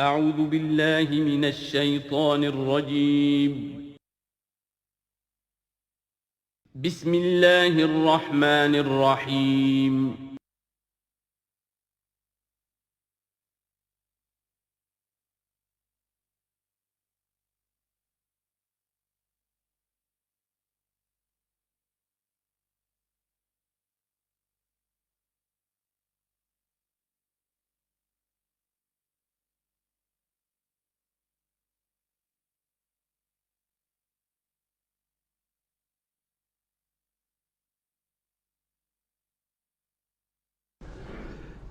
اعوذ باللہ من الشیطان الرجیم بسم اللہ الرحمن الرحیم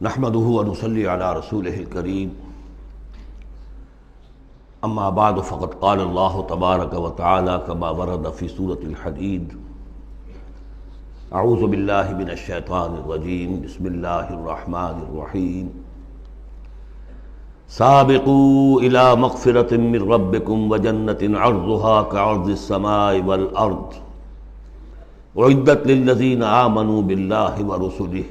نحمده ونصلي على رسوله الكريم اما بعد فقد قال الله تبارك وتعالى كما ورد في سورة الحديد اعوذ بالله من الشيطان الرجيم بسم الله الرحمن الرحيم سابقوا الى مغفرة من ربكم وجنة عرضها كعرض السماء والارض اعدت للذين آمنوا بالله ورسله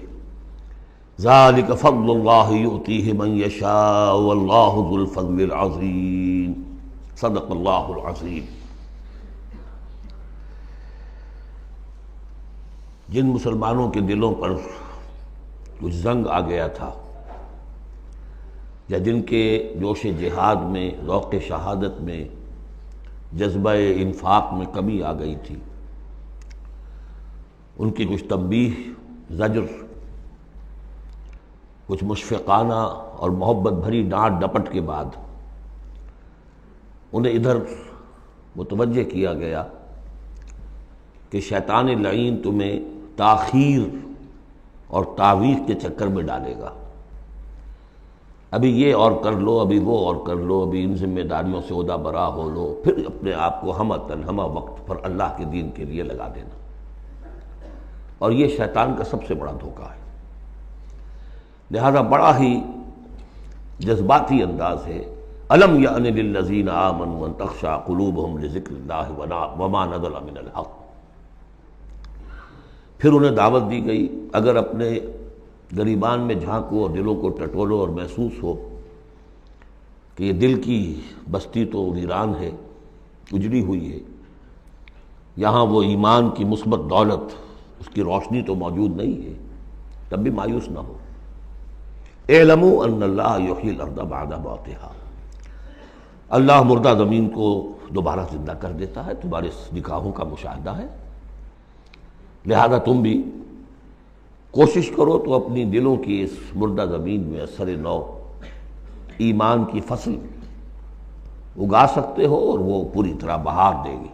ذلك فضل الله يؤتيه من يشاء والله ذو الفضل العظيم صدق الله العظيم۔ جن مسلمانوں کے دلوں پر کچھ زنگ آ گیا تھا یا جن کے جوش جہاد میں، ذوق شہادت میں، جذبہ انفاق میں کمی آ گئی تھی، ان کی کچھ تنبیہ، زجر، کچھ مشفقانہ اور محبت بھری ڈانٹ ڈپٹ کے بعد انہیں ادھر متوجہ کیا گیا کہ شیطان لعین تمہیں تاخیر اور تعویق کے چکر میں ڈالے گا۔ ابھی یہ اور کر لو، ابھی وہ اور کر لو، ابھی ان ذمہ داریوں سے عہدہ برا ہو لو، پھر اپنے آپ کو ہمہ وقت پر اللہ کے دین کے لیے لگا دینا۔ اور یہ شیطان کا سب سے بڑا دھوکہ ہے۔ لہذا بڑا ہی جذباتی انداز ہے، الم یأن للذین آمنوا ان تخشع قلوبہم لذکر اللہ وما نزل من الحق۔ پھر انہیں دعوت دی گئی، اگر اپنے گریبان میں جھانکو اور دلوں کو ٹٹولو اور محسوس ہو کہ یہ دل کی بستی تو ویران ہے، اجڑی ہوئی ہے، یہاں وہ ایمان کی مثبت دولت، اس کی روشنی تو موجود نہیں ہے، تب بھی مایوس نہ ہو۔ اعلموا ان اللہ یحیی الارض بعد موتہا، اللہ مردہ زمین کو دوبارہ زندہ کر دیتا ہے، تمہارے نگاہوں کا مشاہدہ ہے۔ لہذا تم بھی کوشش کرو تو اپنی دلوں کی اس مردہ زمین میں اثر نو ایمان کی فصل اگا سکتے ہو اور وہ پوری طرح بہار دے گی۔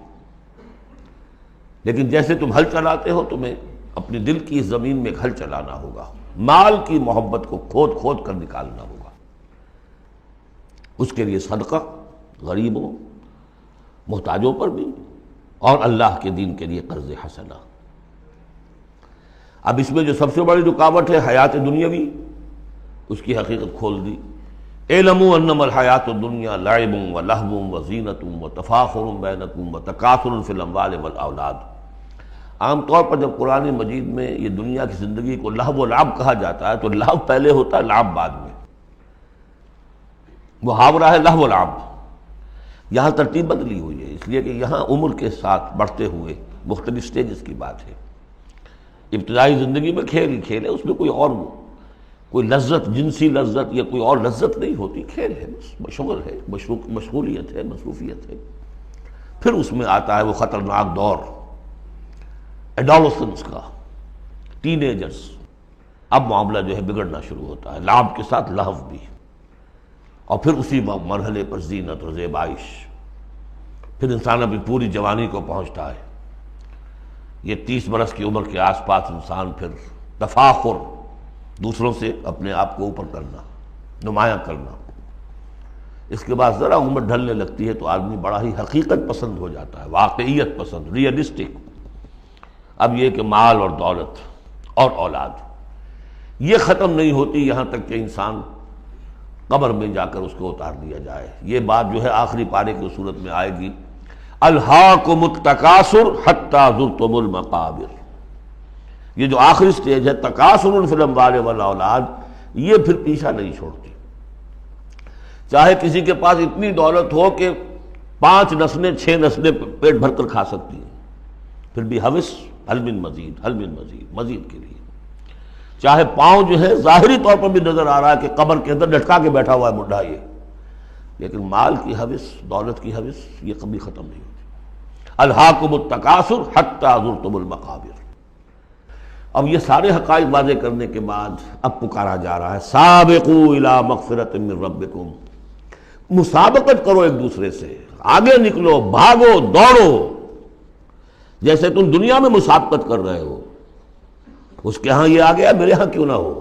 لیکن جیسے تم ہل چلاتے ہو، تمہیں اپنی دل کی اس زمین میں ایک ہل چلانا ہوگا، مال کی محبت کو کھود کھود کر نکالنا ہوگا۔ اس کے لیے صدقہ غریبوں، محتاجوں پر بھی، اور اللہ کے دین کے لیے قرض حسنہ۔ اب اس میں جو سب سے بڑی رکاوٹ ہے حیات دنیاوی، اس کی حقیقت کھول دی۔ اعلموا انما الحیات الدنیا لعب ولہو وزینۃ وتفاخر بینکم وتکاثر فی الاموال والاولاد۔ عام طور پر جب قرآن مجید میں یہ دنیا کی زندگی کو لہو و لعب کہا جاتا ہے تو لہو پہلے ہوتا ہے، لعب بعد میں۔ محاورہ ہے لہو و لعب۔ یہاں ترتیب بدلی ہوئی ہے، اس لیے کہ یہاں عمر کے ساتھ بڑھتے ہوئے مختلف سٹیجز کی بات ہے۔ ابتدائی زندگی میں کھیل ہی کھیل ہے، اس میں کوئی لذت، جنسی لذت یا کوئی اور لذت نہیں ہوتی، کھیل ہے، مشغول ہے، مشغولیت ہے، مصروفیت ہے۔ پھر اس میں آتا ہے وہ خطرناک دور ایڈولسنس کا، ٹین ایجرز۔ اب معاملہ جو ہے بگڑنا شروع ہوتا ہے، لعب کے ساتھ لہو بھی، اور پھر اسی مرحلے پر زینت اور زیبائش۔ پھر انسان ابھی پوری جوانی کو پہنچتا ہے، یہ 30 برس کی عمر کے آس پاس انسان پھر تفاخر، دوسروں سے اپنے آپ کو اوپر کرنا، نمایاں کرنا۔ اس کے بعد ذرا عمر ڈھلنے لگتی ہے تو آدمی بڑا ہی حقیقت پسند ہو جاتا ہے، واقعیت پسند، ریئلسٹک۔ اب یہ کہ مال اور دولت اور اولاد یہ ختم نہیں ہوتی یہاں تک کہ انسان قبر میں جا کر اس کو اتار دیا جائے۔ یہ بات جو ہے آخری پارے کی صورت میں آئے گی، الہاکم التکاثر حتی زرتم المقابر۔ یہ جو آخری سٹیج ہے تکاثر فی الاموال والاولاد، یہ پھر پیچھا نہیں چھوڑتی۔ چاہے کسی کے پاس اتنی دولت ہو کہ 5 نسلیں 6 نسلیں پیٹ بھر کر کھا سکتی ہیں، پھر بھی حوث حل من مزید، حل من مزید، مزید کے لیے۔ چاہے پاؤں جو ہے ظاہری طور پر بھی نظر آ رہا ہے کہ قبر کے اندر لٹکا کے بیٹھا ہوا ہے بڈھا یہ، لیکن مال کی حوث، دولت کی حوث یہ کبھی ختم نہیں ہوتی۔ الہاکم التکاثر حتی زرتم المقابر۔ اب یہ سارے حقائق واضح کرنے کے بعد اب پکارا جا رہا ہے سابقوا الی مغفرۃ من ربکم، مسابقت کرو ایک دوسرے سے، آگے نکلو، بھاگو، دوڑو، جیسے تم دنیا میں مسابقت کر رہے ہو۔ اس کے ہاں یہ آ گیا، میرے ہاں کیوں نہ ہو،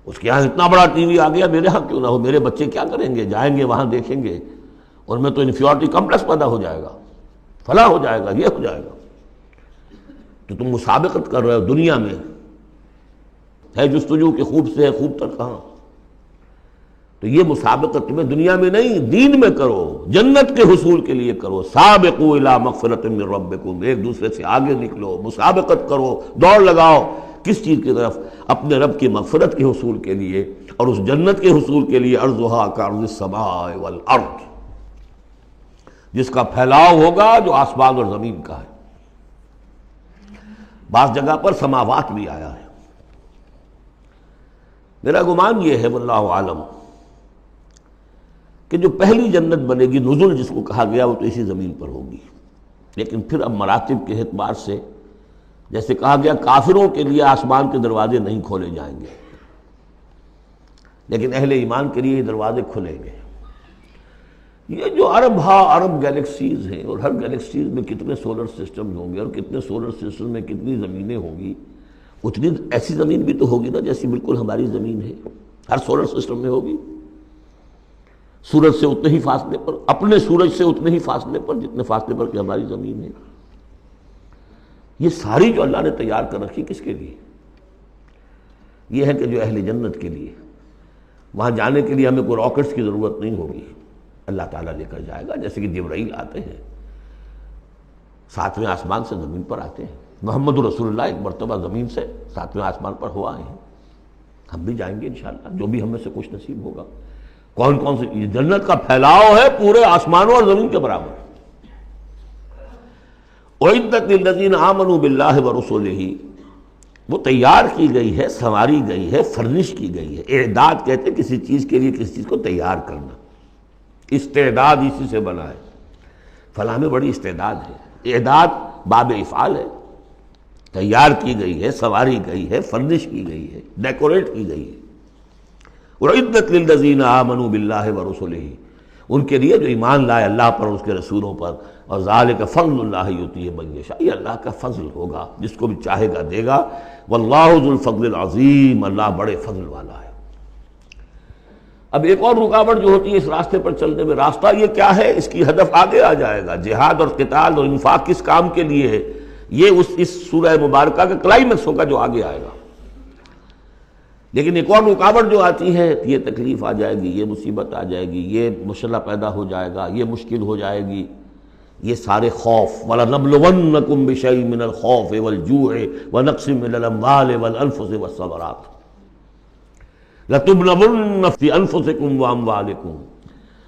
اس کے ہاں اتنا بڑا ٹی وی آ گیا، میرے ہاں کیوں نہ ہو، میرے بچے کیا کریں گے، جائیں گے وہاں دیکھیں گے، ان میں تو انفیورٹی کمپلیکس پیدا ہو جائے گا، فلاں ہو جائے گا، یہ ہو جائے گا۔ تو تم مسابقت کر رہے ہو دنیا میں، ہے جستجو کہ خوب سے ہے خوب تر کہاں، تو یہ مسابقت تمہیں دنیا میں نہیں دین میں کرو، جنت کے حصول کے لیے کرو۔ سابقوا الی مغفرۃ من ربکم، ایک دوسرے سے آگے نکلو، مسابقت کرو، دوڑ لگاؤ، کس چیز کی طرف؟ اپنے رب کی مغفرت کے حصول کے لیے اور اس جنت کے حصول کے لیے۔ ارضھا کعرض السماء والارض، جس کا پھیلاؤ ہوگا جو آسمان اور زمین کا ہے۔ بعض جگہ پر سماوات بھی آیا ہے۔ میرا گمان یہ ہے واللہ عالم کہ جو پہلی جنت بنے گی، نزل جس کو کہا گیا، وہ تو اسی زمین پر ہوگی، لیکن پھر اب مراتب کے اعتبار سے جیسے کہا گیا کافروں کے لیے آسمان کے دروازے نہیں کھولے جائیں گے، لیکن اہل ایمان کے لیے یہ دروازے کھلیں گے۔ یہ جو ارب گیلیکسیز ہیں، اور ہر گیلیکسیز میں کتنے سولر سسٹم ہوں گے، اور کتنے سولر سسٹم میں کتنی زمینیں ہوں گی، اتنی ایسی زمین بھی تو ہوگی نا جیسی بالکل ہماری زمین ہے، ہر سولر سسٹم میں ہوگی، سورج سے اتنے ہی فاصلے پر، اپنے سورج سے اتنے ہی فاصلے پر جتنے فاصلے پر کہ ہماری زمین ہے۔ یہ ساری جو اللہ نے تیار کر رکھی کس کے لیے؟ یہ ہے کہ جو اہل جنت کے لیے، وہاں جانے کے لیے ہمیں کوئی راکٹس کی ضرورت نہیں ہوگی، اللہ تعالیٰ لے کر جائے گا، جیسے کہ جبرائیل آتے ہیں 7ویں آسمان سے زمین پر آتے ہیں۔ محمد رسول اللہ ایک مرتبہ زمین سے 7ویں آسمان پر ہوا آئے ہیں، ہم بھی جائیں گے انشاءاللہ، جو بھی ہم میں سے کچھ نصیب ہوگا۔ کون کون سے؟ یہ جنت کا پھیلاؤ ہے پورے آسمانوں اور زمین کے برابر۔ اعدت للذین آمنوا باللہ ورسلہ، وہ تیار کی گئی ہے، سنواری گئی ہے، فرنش کی گئی ہے۔ اعداد کہتے ہیں کسی چیز کے لیے کسی چیز کو تیار کرنا، استعداد اسی سے بنا ہے، فلاں میں بڑی استعداد ہے۔ اعداد باب افعال ہے، تیار کی گئی ہے، سنواری گئی ہے، فرنش کی گئی ہے، ڈیکوریٹ کی گئی ہے۔ وعدت للذین آمنوا باللہ ورسلہ، ان کے لیے جو ایمان لائے اللہ پر اور اس کے رسولوں پر۔ اور ذالک فضل اللہ یؤتیہ من یشاء، یہ اللہ کا فضل ہوگا، جس کو بھی چاہے گا دے گا۔ واللہ ذو الفضل العظیم، اللہ بڑے فضل والا ہے۔ اب ایک اور رکاوٹ جو ہوتی ہے اس راستے پر چلنے میں، راستہ یہ کیا ہے، اس کی ہدف آگے آ جائے گا۔ جہاد اور قتال اور انفاق کس کام کے لیے ہے، یہ اس سورہ مبارکہ کا کلائمیکس ہوگا جو آگے آئے گا۔ لیکن ایک اور رکاوٹ جو آتی ہے، یہ تکلیف آ جائے گی، یہ مصیبت آ جائے گی، یہ مسئلہ پیدا ہو جائے گا، یہ مشکل ہو جائے گی، یہ سارے خوف۔ وَلَنَبْلُوَنَّكُمْ بِشَيْءٍ مِّنَ الْخَوْفِ وَالْجُوعِ وَنَقْصٍ مِّنَ الْأَمْوَالِ وَالْأَنفُسِ وَالثَّمَرَاتِ لَتُبْلَوُنَّ فِي أَنفُسِكُمْ وَأَمْوَالِكُمْ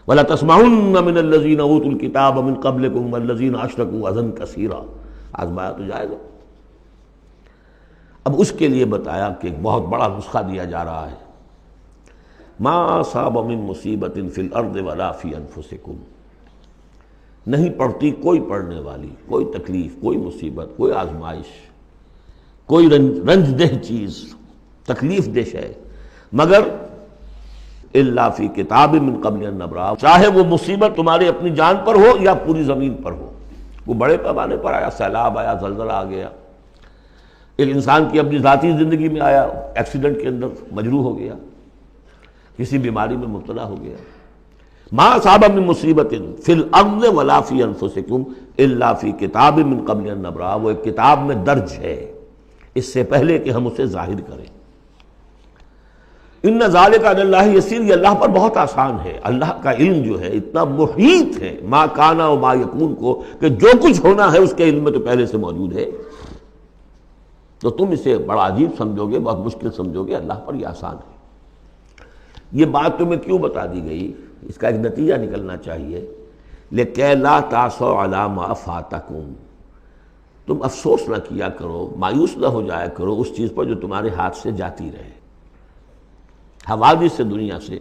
وَلَتَسْمَعُنَّ مِنَ الَّذِينَ أُوتُوا الْكِتَابَ مِن قَبْلِكُمْ وَالَّذِينَ أَشْرَكُوا أَذًى كَثِيرًا، آزمایا تو جائے گا۔ اب اس کے لیے بتایا کہ ایک بہت بڑا نسخہ دیا جا رہا ہے، ما اصاب من مصیبت فی الارض ولا فی انفسکم، نہیں پڑتی کوئی پڑنے والی کوئی تکلیف، کوئی مصیبت، کوئی آزمائش، کوئی رنج دہ چیز، تکلیف دہ ہے، مگر الا فی کتاب من قبل ان نبرأ، چاہے وہ مصیبت تمہاری اپنی جان پر ہو یا پوری زمین پر ہو۔ وہ بڑے پیمانے پر آیا، سیلاب آیا، زلزلہ آ گیا، ایک انسان کی اپنی ذاتی زندگی میں آیا، ایکسیڈنٹ کے اندر مجروح ہو گیا، کسی بیماری میں مبتلا ہو گیا۔ ما اصاب من مصیبت فی الارض ولا فی انفسکم الا فی کتاب من قبل ان نبرأ، وہ ایک کتاب میں درج ہے اس سے پہلے کہ ہم اسے ظاہر کریں۔ ان ذالک علی اللہ یسیر، یہ اللہ پر بہت آسان ہے۔ اللہ کا علم جو ہے اتنا محیط ہے ما کان و ما یکون کو، کہ جو کچھ ہونا ہے اس کے علم میں تو پہلے سے موجود ہے۔ تو تم اسے بڑا عجیب سمجھو گے، بہت مشکل سمجھو گے، اللہ پر یہ آسان ہے۔ یہ بات تمہیں کیوں بتا دی گئی؟ اس کا ایک نتیجہ نکلنا چاہیے، لِكَيْ لَا تَأْسَوْا عَلَىٰ مَا فَاتَكُمْ، تم افسوس نہ کیا کرو، مایوس نہ ہو جایا کرو اس چیز پر جو تمہارے ہاتھ سے جاتی رہے۔ حوادث سے، دنیا سے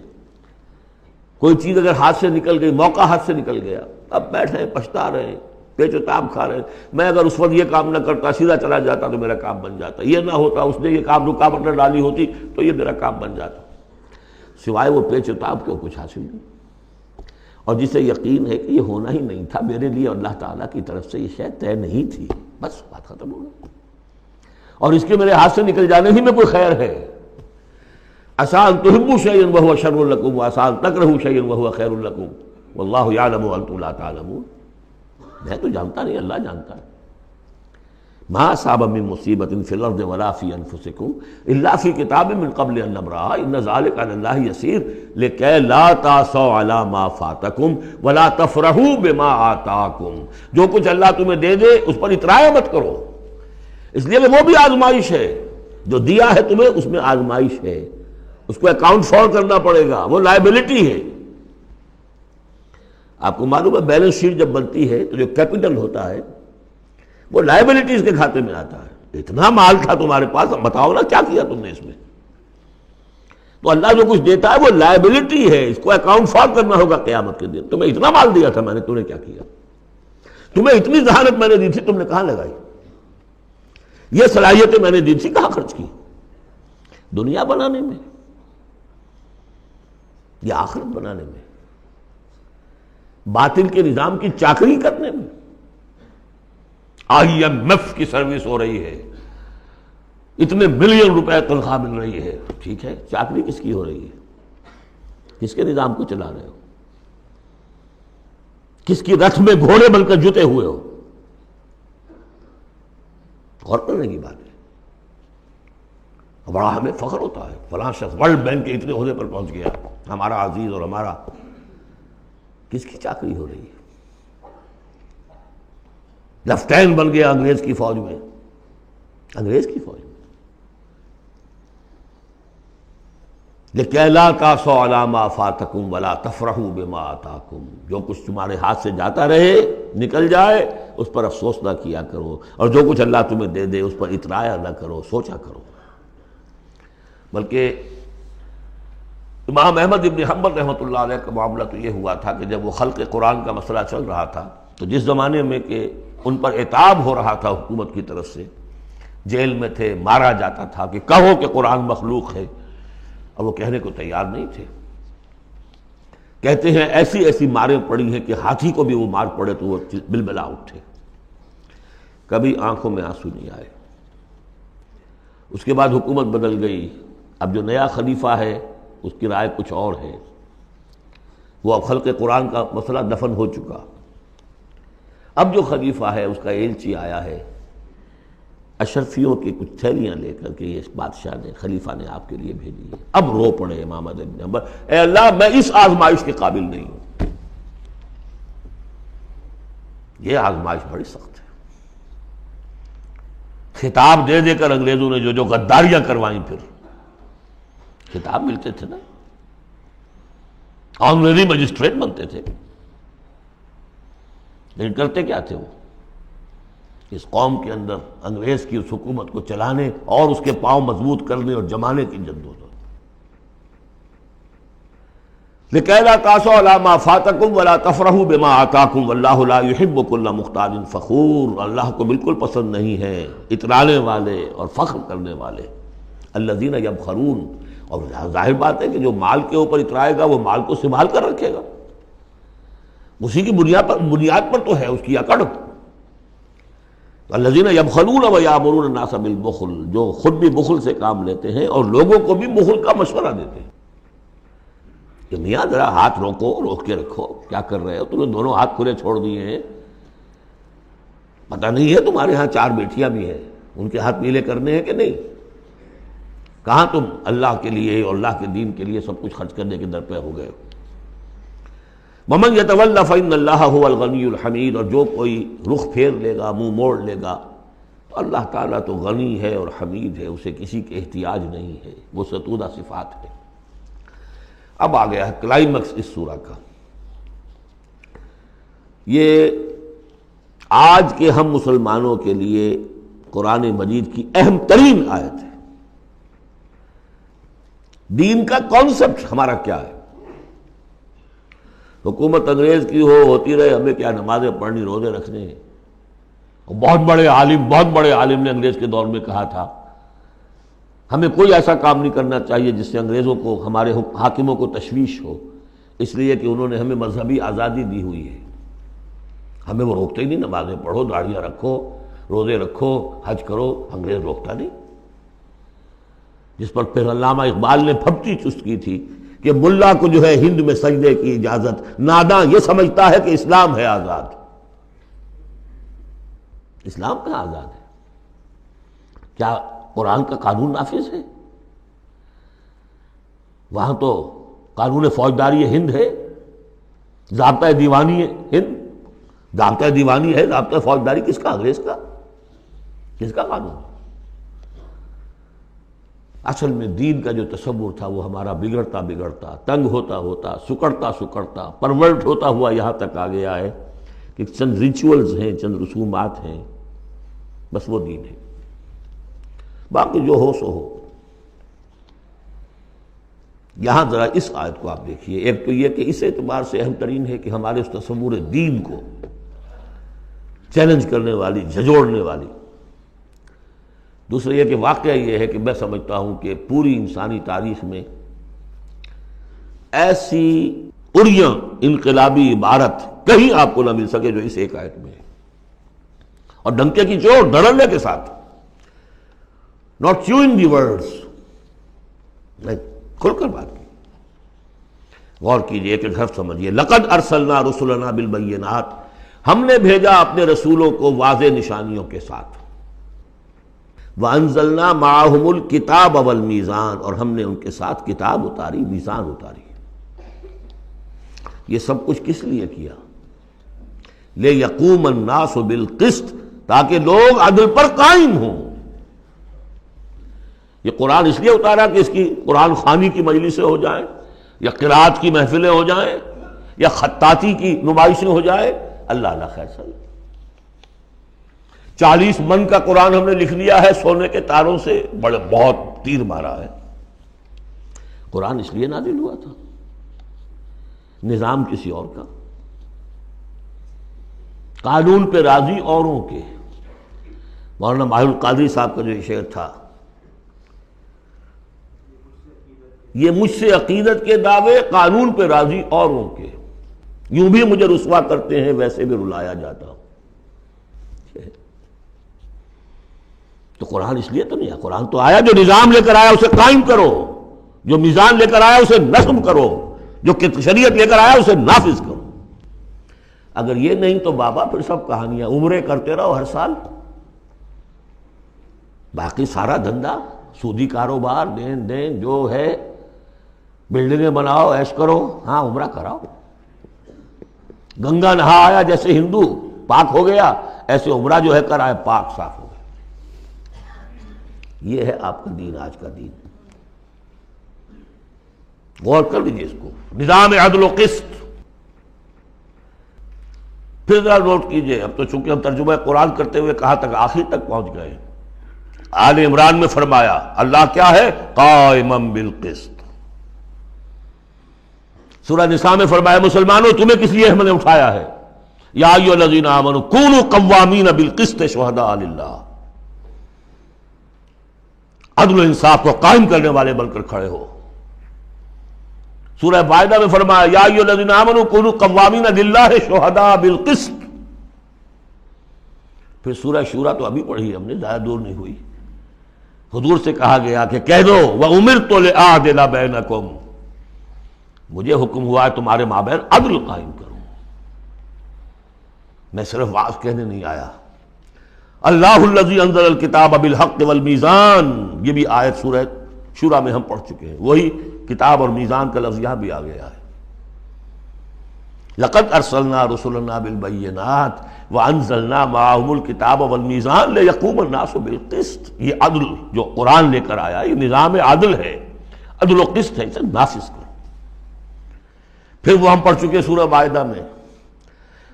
کوئی چیز اگر ہاتھ سے نکل گئی، موقع ہاتھ سے نکل گیا، اب بیٹھے ہیں پچھتا رہے ہیں، پیچ و تاب کھا رہے ہیں، میں اگر اس وقت یہ کام نہ کرتا، سیدھا چلا جاتا تو میرا کام بن جاتا، یہ نہ ہوتا، اس نے یہ کام رکاوٹ نہ ڈالی ہوتی تو یہ میرا کام بن جاتا، سوائے وہ پیچ و تاب کو کچھ حاصل نہیں۔ اور جسے یقین ہے کہ یہ ہونا ہی نہیں تھا میرے لیے، اللہ تعالیٰ کی طرف سے یہ شے طے نہیں تھی، بس بات ختم ہو گئی، اور اس کے میرے ہاتھ سے نکل جانے ہی میں کوئی خیر ہے۔ عسیٰ ان تحبوا شیئا وہو شر لکم وعسیٰ ان تکرہوا شیئا وہو خیر لکم واللہ یعلم وانتم لا تعلمون۔ میں تو جانتا نہیں، اللہ جانتا ہے۔ ما اصاب من مصیبۃ فی الارض ولا فی انفسکم الا فی کتاب من قبل ان نبرأہا ان ذلک علی اللہ یسیر لکی لا تأسوا علی ما فاتکم ولا تفرحوا بما آتاکم۔ جو کچھ اللہ تمہیں دے دے اس پر اترایا مت کرو، اس لیے کہ وہ بھی آزمائش ہے، جو دیا ہے تمہیں اس میں آزمائش ہے، اس کو اکاؤنٹ فار کرنا پڑے گا، وہ لائبلٹی ہے۔ آپ کو معلوم ہے بیلنس شیٹ جب بنتی ہے تو جو کیپٹل ہوتا ہے وہ لائبلٹیز کے کھاتے میں آتا ہے۔ اتنا مال تھا تمہارے پاس، اب بتاؤ نا کیا کیا تم نے اس میں؟ تو اللہ جو کچھ دیتا ہے وہ لائبلٹی ہے، اس کو اکاؤنٹ فار کرنا ہوگا قیامت کے دن۔ تمہیں اتنا مال دیا تھا میں نے، تم نے کیا کیا؟ تمہیں اتنی ذہانت میں نے دی تھی، تم نے کہاں لگائی؟ یہ صلاحیتیں میں نے دی تھی، کہاں خرچ کی؟ دنیا بنانے میں یا آخرت بنانے میں؟ باطل کے نظام کی چاکری کرنے میں؟ IMF کی سروس ہو رہی ہے، اتنے ملین روپے تنخواہ مل رہی ہے، ٹھیک ہے، چاکری کس کی ہو رہی ہے؟ کس کے نظام کو چلا رہے ہو؟ کس کی رتھ میں گھوڑے بن کر جتے ہوئے ہو؟ غور کرنے کی بات ہے۔ بڑا ہمیں فخر ہوتا ہے فلاں شخص ورلڈ بینک کے اتنے عہدے پر پہنچ گیا، ہمارا عزیز اور ہمارا۔ کس کی چاکری ہو رہی ہے؟ لیفٹیننٹ بن گیا انگریز کی فوج میں، انگریز کی فوج میں۔ لِكَيْ لَا تَأْسَوْا عَلَىٰ مَا فَاتَكُمْ وَلَا تَفْرَحُوا بِمَا آتَاكُمْ، جو کچھ تمہارے ہاتھ سے جاتا رہے، نکل جائے، اس پر افسوس نہ کیا کرو، اور جو کچھ اللہ تمہیں دے دے اس پر اترایا نہ کرو، سوچا کرو۔ بلکہ امام احمد ابن حنبل رحمۃ اللہ علیہ کا معاملہ تو یہ ہوا تھا کہ جب وہ خلق قرآن کا مسئلہ چل رہا تھا تو جس زمانے میں کہ ان پر عتاب ہو رہا تھا حکومت کی طرف سے، جیل میں تھے، مارا جاتا تھا کہ کہو کہ قرآن مخلوق ہے، اور وہ کہنے کو تیار نہیں تھے۔ کہتے ہیں ایسی ایسی ماریں پڑی ہیں کہ ہاتھی کو بھی وہ مار پڑے تو وہ بلبلا اٹھے، کبھی آنکھوں میں آنسو نہیں آئے۔ اس کے بعد حکومت بدل گئی، اب جو نیا خلیفہ ہے اس کی رائے کچھ اور ہے، وہ اب خلق قرآن کا مسئلہ دفن ہو چکا۔ اب جو خلیفہ ہے اس کا ایلچی آیا ہے اشرفیوں کی کچھ تھیلیاں لے کر کے، یہ بادشاہ نے، خلیفہ نے آپ کے لیے بھیجی ہے۔ اب رو پڑے امام احمد بن حنبل، اے اللہ میں اس آزمائش کے قابل نہیں ہوں۔ یہ آزمائش بڑی سخت ہے۔ خطاب دے دے کر انگریزوں نے جو غداریاں کروائیں، پھر خطاب ملتے تھے نا، آنریری مجسٹریٹ بنتے تھے، لیکن کرتے کیا تھے وہ؟ اس قوم کے اندر انگریز کی اس حکومت کو چلانے اور اس کے پاؤں مضبوط کرنے اور جمانے کی جدوجہد۔ لِكَيْ لَا تَأْسَوْا عَلَىٰ مَا فَاتَكُمْ وَلَا تَفْرَحُوا بِمَا آتَاكُمْ وَاللَّهُ لَا يُحِبُّ كُلَّ مُخْتَالٍ فَخُورٍ، اللہ کو بالکل پسند نہیں ہے اترانے والے اور فخر کرنے والے۔ الَّذِينَ يَبْخَلُونَ، اور ظاہر بات ہے کہ جو مال کے اوپر اترائے گا وہ مال کو سنبھال کر رکھے گا، اسی کی بنیاد پر تو ہے اس کی اکڑ۔ الذین یبخلون ویامرون الناس بالبخل، جو خود بھی بخل سے کام لیتے ہیں اور لوگوں کو بھی بخل کا مشورہ دیتے ہیں کہ میاں ذرا ہاتھ روک کے رکھو، کیا کر رہے ہو؟ تم نے دونوں ہاتھ کھلے چھوڑ دیے ہیں، پتہ نہیں ہے تمہارے ہاں 4 بیٹیاں بھی ہیں، ان کے ہاتھ پیلے کرنے ہیں کہ نہیں؟ کہاں تم اللہ کے لیے اور اللہ کے دین کے لیے سب کچھ خرچ کرنے کے در پہ ہو گئے ہو؟ وَمَنْ يَتَوَلَّ فَإِنَّ اللَّهَ هُوَ الْغَنِيُّ الْحَمِيدُ، اور جو کوئی رخ پھیر لے گا، منہ موڑ لے گا، تو اللہ تعالیٰ تو غنی ہے اور حمید ہے، اسے کسی کے احتیاج نہیں ہے، وہ ستودہ صفات ہے۔ اب آ گیا ہے کلائمیکس اس سورہ کا. یہ آج کے ہم مسلمانوں کے لیے قرآن مجید کی اہم ترین آیت ہے. دین کا کانسیپٹ ہمارا کیا ہے؟ حکومت انگریز کی ہوتی رہے، ہمیں کیا نمازیں پڑھنی، روزے رکھنے ہیں. اور بہت بڑے عالم نے انگریز کے دور میں کہا تھا ہمیں کوئی ایسا کام نہیں کرنا چاہیے جس سے انگریزوں کو، ہمارے حاکموں کو تشویش ہو، اس لیے کہ انہوں نے ہمیں مذہبی آزادی دی ہوئی ہے. ہمیں وہ روکتے ہی نہیں، نمازیں پڑھو، داڑیاں رکھو، روزے رکھو، حج کرو، انگریز روکتا نہیں. جس پر پھر علامہ اقبال نے پھپتی چست کی تھی کہ ملا کو جو ہے ہند میں سجدے کی اجازت، ناداں یہ سمجھتا ہے کہ اسلام ہے آزاد. اسلام کہاں آزاد ہے؟ کیا قرآن کا قانون نافذ ہے؟ وہاں تو قانون فوجداری ہند ہے، ضابطہ دیوانی ہے ہند، ضابطہ دیوانی ہے، ضابطہ فوجداری کس کا؟ انگریز کا. کس کا قانون؟ اصل میں دین کا جو تصور تھا وہ ہمارا بگڑتا تنگ ہوتا سکڑتا پرورٹ ہوتا ہوا یہاں تک آ گیا ہے کہ چند ریچولز ہیں، چند رسومات ہیں، بس وہ دین ہے. باقی جو ہو سو ہو. یہاں ذرا اس آیت کو آپ دیکھیے. ایک تو یہ کہ اس اعتبار سے اہم ترین ہے کہ ہمارے اس تصور دین کو چیلنج کرنے والی، جھنجھوڑنے والی. دوسرا یہ کہ واقعہ یہ ہے کہ میں سمجھتا ہوں کہ پوری انسانی تاریخ میں ایسی اریاں انقلابی عبارت کہیں آپ کو نہ مل سکے جو اس ایک آیت میں ہے. اور ڈنکے کی چوٹ دھڑلے کے ساتھ، not chewing the words. نہیں، کھل کر بات کی. غور کیجئے کہ حرف سمجھیے. لقد ارسلنا رسلنا بالبینات، ہم نے بھیجا اپنے رسولوں کو واضح نشانیوں کے ساتھ. وانزلنا معهم الکتاب والمیزان، اور ہم نے ان کے ساتھ کتاب اتاری، میزان اتاری. یہ سب کچھ کس لیے کیا؟ لیقوم الناس بالقسط، تاکہ لوگ عدل پر قائم ہوں. یہ قرآن اس لیے اتارا کہ اس کی قرآن خوانی کی مجلسیں ہو جائیں، یا قرات کی محفلیں ہو جائیں، یا خطاطی کی نمائشیں ہو جائیں. اللہ اللہ خیر صلی. 40 من کا قرآن ہم نے لکھ لیا ہے سونے کے تاروں سے، بہت تیر مارا ہے. قرآن اس لیے نازل ہوا تھا، نظام کسی اور کا، قانون پہ راضی اوروں کے. مولانا ماہر القادری صاحب کا جو یہ شعر تھا، یہ مجھ سے عقیدت کے دعوے، قانون پہ راضی اوروں کے، یوں بھی مجھے رسوا کرتے ہیں ویسے بھی رلایا جاتا ہوں. تو قرآن اس لیے تو نہیں آیا. قرآن تو آیا جو نظام لے کر آیا اسے قائم کرو، جو میزان لے کر آیا اسے نصب کرو، جو شریعت لے کر آیا اسے نافذ کرو. اگر یہ نہیں تو بابا پھر سب کہانیاں، عمرے کرتے رہو ہر سال، باقی سارا دھندا سودی کاروبار، دین جو ہے، بلڈنگیں بناؤ، عیش کرو. ہاں عمرہ کراؤ. گنگا نہا آیا جیسے ہندو پاک ہو گیا، ایسے عمرہ جو ہے کرائے پاک صاف ہو گیا. یہ ہے آپ کا دین، آج کا دین. غور کر لیجیے اس کو. نظام عدل و قسط. پھر ذرا نوٹ کیجئے، اب تو چونکہ ہم ترجمہ قرآن کرتے ہوئے کہاں تک، آخر تک پہنچ گئے. آل عمران میں فرمایا اللہ کیا ہے؟ قائما بالقسط. سورہ نساء میں فرمایا مسلمانوں تمہیں کس لیے ہم نے اٹھایا ہے؟ یا ایھا الذین آمنوا کونوا قوامین بالقسط شہداء للہ. عدل و انصاف کو قائم کرنے والے بن کر کھڑے ہو. سورہ مائدہ میں فرمایا یا ایھا الذین آمنوا کونوا قوامین للہ شہداء بالقسط. پھر سورہ شورى تو ابھی پڑھی ہم نے، زیادہ دور نہیں ہوئی. حضور سے کہا گیا کہ کہہ دو وَأُمِرْتُ لِأَعْدِلَ بَيْنَكُمْ، مجھے حکم ہوا ہے تمہارے مابین عدل قائم کروں. میں صرف واعظ کہنے نہیں آیا. اللہ الذی انزل الکتاب بالحق والمیزان، یہ بھی آیت سورہ شورى میں ہم پڑھ چکے ہیں. وہی کتاب اور میزان کا لفظ یہاں بھی آ گیا ہے. لقد ارسلنا رسلنا بالبینات وانزلنا معهم الکتاب والمیزان لیقوم الناس بالقسط. یہ عدل جو قرآن لے کر آیا، یہ نظام عدل ہے، عدل و قسط ہے، اسے نافذ کرو. پھر وہ ہم پڑھ چکے سورہ مائدہ میں،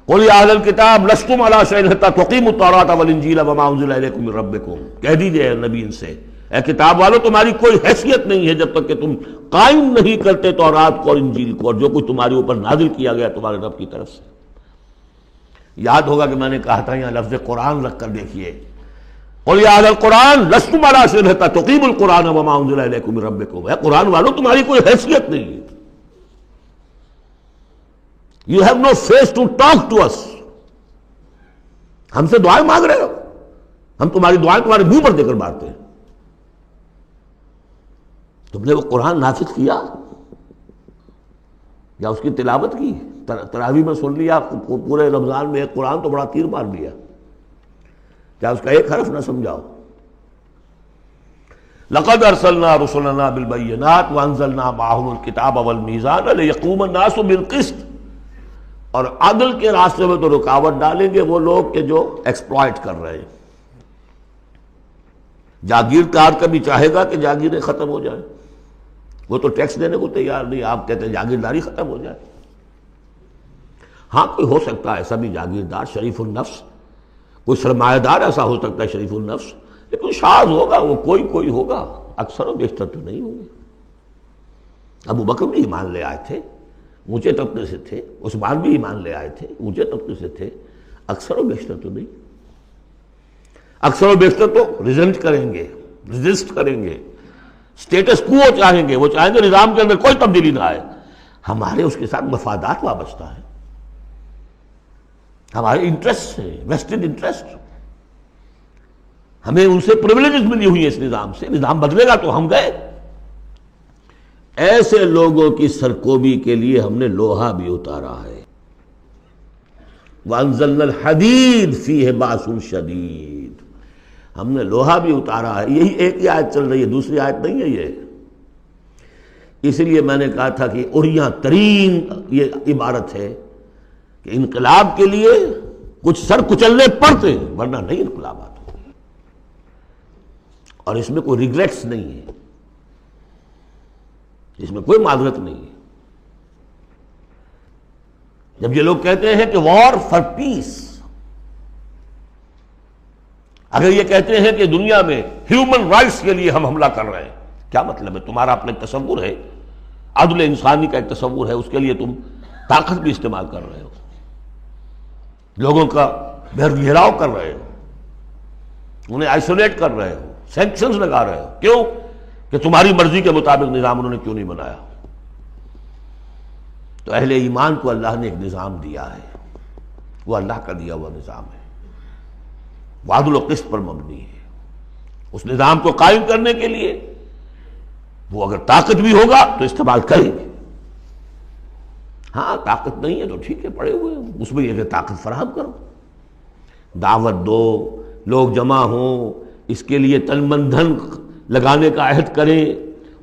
قُلْ يَا أَهْلَ الْكِتَابِ لَسْتُمْ عَلَىٰ شَيْءٍ حَتَّىٰ تُقِیمُوا التَّوْرَاةَ وَالْإِنجِیلَ وَمَا أُنزِلَ إِلَیْکُم مِّن رَّبِّکُم، کہہ دیجئے نبی ان سے، اے کتاب والو تمہاری کوئی حیثیت نہیں ہے جب تک کہ تم قائم نہیں کرتے تورات کو اور انجیل کو اور جو کچھ تمہارے اوپر نازل کیا گیا تمہارے رب کی طرف سے۔ یاد ہوگا کہ میں نے کہا تھا یہاں لفظ قرآن رکھ کر دیکھیے، قُلْ يَا أَهْلَ الْقُرْآنِ لَسْتُمْ عَلَىٰ شَيْءٍ حَتَّىٰ تُقِیمُوا الْقُرْآنَ وَمَا أُنزِلَ إِلَیْکُم مِّن رَّبِّکُم، اے قرآن والو تمہاری کوئی حیثیت نہیں ہے، You have no face to talk to us، ہم سے دعائیں مانگ رہے ہو، ہم تمہاری دعائیں تمہارے منہ پر دے کر مارتے ہیں۔ تم نے وہ قرآن نافذ کیا یا اس کی تلاوت کی؟ تراویح میں سن لیا پورے رمضان میں ایک قرآن تو بڑا تیر مار لیا، کیا اس کا ایک حرف نہ سمجھاؤ؟ لقد ارسلنا رسلنا بالبینات وانزلنا معهم الکتاب والمیزان لیقوم الناس بالقسط، اور عدل کے راستے میں تو رکاوٹ ڈالیں گے وہ لوگ کہ جو ایکسپلائٹ کر رہے ہیں۔ جاگیردار کبھی چاہے گا کہ جاگیریں ختم ہو جائیں، وہ تو ٹیکس دینے کو تیار نہیں، آپ کہتے ہیں جاگیرداری ختم ہو جائے۔ ہاں کوئی ہو سکتا ہے ایسا بھی جاگیردار شریف النفس، کوئی سرمایہ دار ایسا ہو سکتا ہے شریف النفس، لیکن شاذ ہوگا وہ، کوئی ہوگا، اکثر و بیشتر تو نہیں ہوں گے۔ ابو بکر بھی ایمان لے آئے تھے، اونچے طبقے سے تھے، عثمان بھی ایمان لے آئے تھے، اونچے طبقے سے تھے، اکثر و بیشتر تو نہیں۔ اکثر و بیشتر تو ریزسٹ کریں گے، سٹیٹس کو چاہیں گے، وہ چاہیں گے نظام کے اندر کوئی تبدیلی نہ آئے۔ ہمارے اس کے ساتھ مفادات وابستہ ہیں، ہمارے انٹرسٹ ہیں، ویسٹڈ انٹرسٹ، ہمیں ان سے پریویلیجز ملی ہوئی ہیں اس نظام سے، نظام بدلے گا تو ہم گئے۔ ایسے لوگوں کی سرکوبی کے لیے ہم نے لوہا بھی اتارا ہے۔ وَأَنزَلْنَا الْحَدِيدَ فِيهِ بَأْسٌ شَدِيدٌ، ہم نے لوہا بھی اتارا ہے۔ یہی ایک ہی آیت چل رہی ہے، دوسری آیت نہیں ہے یہ۔ اس لیے میں نے کہا تھا کہ اریاں ترین یہ عبارت ہے کہ انقلاب کے لیے کچھ سر کچلنے پڑتے ہیں، ورنہ نہیں انقلابات ہوتے، اور اس میں کوئی ریگریٹس نہیں ہے، اس میں کوئی معذرت نہیں ہے۔ جب یہ لوگ کہتے ہیں کہ وار فار پیس، اگر یہ کہتے ہیں کہ دنیا میں ہیومن رائٹس کے لیے ہم حملہ کر رہے ہیں، کیا مطلب ہے؟ تمہارا اپنا ایک تصور ہے، عدل انسانی کا ایک تصور ہے، اس کے لیے تم طاقت بھی استعمال کر رہے ہو، لوگوں کا گھیراؤ کر رہے ہو، انہیں آئسولیٹ کر رہے ہو، سینکشنز لگا رہے ہو، کیوں؟ کہ تمہاری مرضی کے مطابق نظام انہوں نے کیوں نہیں بنایا؟ تو اہل ایمان کو اللہ نے ایک نظام دیا ہے، وہ اللہ کا دیا ہوا نظام ہے، وہ عدل و قسط پر مبنی ہے۔ اس نظام کو قائم کرنے کے لیے وہ اگر طاقت بھی ہوگا تو استعمال کریں گے۔ ہاں طاقت نہیں ہے تو ٹھیک ہے، پڑے ہوئے اس میں یہ کہ طاقت فراہم کرو، دعوت دو، لوگ جمع ہوں، اس کے لیے تن من دھن لگانے کا عہد کریں،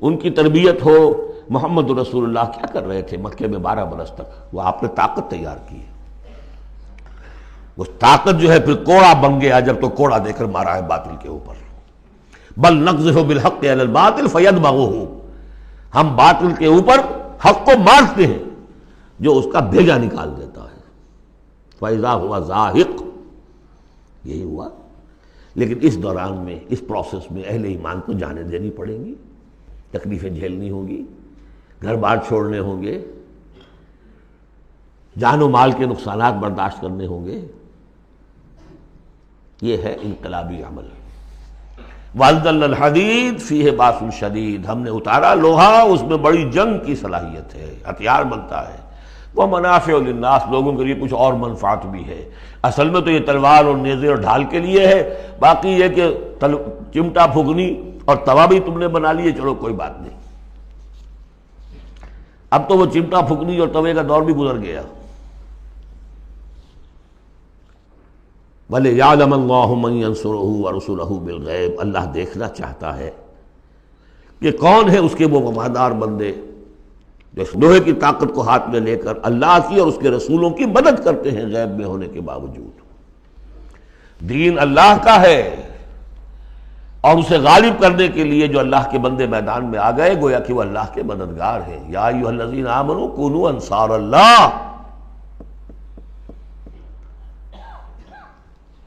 ان کی تربیت ہو۔ محمد رسول اللہ کیا کر رہے تھے مکے میں 12 برس تک؟ وہ آپ نے طاقت تیار کی ہے، وہ طاقت جو ہے پھر کوڑا بن گیا جب تو کوڑا دے کر مارا ہے باطل کے اوپر۔ بل نقذف بالحق علی الباطل فیدمغہ، ہم باطل کے اوپر حق کو مارتے ہیں جو اس کا بھیجا نکال دیتا ہے۔ فاذا ہوا زاہق، یہی ہوا۔ لیکن اس دوران میں، اس پروسیس میں اہل ایمان کو جانیں دینی پڑیں گی، تکلیفیں جھیلنی ہوں گی، گھر بار چھوڑنے ہوں گے، جان و مال کے نقصانات برداشت کرنے ہوں گے۔ یہ ہے انقلابی عمل۔ وَأَنزَلْنَا الْحَدِيدَ فِيهِ بَأْسٌ شَدِيدٌ، ہم نے اتارا لوہا، اس میں بڑی جنگ کی صلاحیت ہے، ہتھیار بنتا ہے۔ وَمَنَافِعُ لِلنَّاسِ، لوگوں کے لیے کچھ اور منفعت بھی ہے۔ اصل میں تو یہ تلوار اور نیزے اور ڈھال کے لیے ہے، باقی یہ کہ چمٹا پھونکنی اور توا بھی تم نے بنا لیے، چلو کوئی بات نہیں۔ اب تو وہ چمٹا پھونکنی اور توے کا دور بھی گزر گیا۔ وَلِيَعْلَمَ اللَّهُ مَن يَنصُرُهُ وَرُسُلَهُ بِالْغَيْبِ، اللہ دیکھنا چاہتا ہے کہ کون ہے اس کے وہ وفادار بندے جو لوہے کی طاقت کو ہاتھ میں لے کر اللہ کی اور اس کے رسولوں کی مدد کرتے ہیں غیب میں ہونے کے باوجود۔ دین اللہ کا ہے اور اسے غالب کرنے کے لیے جو اللہ کے بندے میدان میں آ گئے گویا کہ وہ اللہ کے مددگار ہیں۔ یا ایھا الذین آمنوا کونوا انصار اللہ۔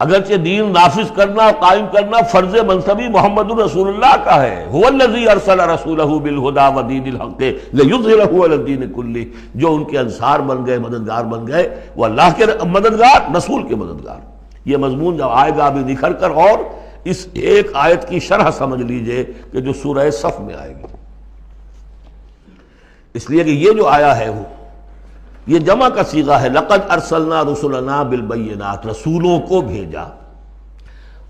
اگرچہ دین نافذ کرنا اور قائم کرنا فرض منصبی محمد الرسول اللہ کا ہے، هو الذی ارسل رسولہ بالہدی ودین الحق لیظہرہ علی الدین کلہ، جو ان کے انصار بن گئے، مددگار بن گئے، وہ اللہ کے مددگار، رسول کے مددگار۔ یہ مضمون جب آئے گا ابھی نکھر کر، اور اس ایک آیت کی شرح سمجھ لیجئے کہ جو سورہ صف میں آئے گی، اس لیے کہ یہ جو آیا ہے وہ یہ جمع کا صیغہ ہے، لقد ارسلنا رسلنا بالبینات، رسولوں کو بھیجا،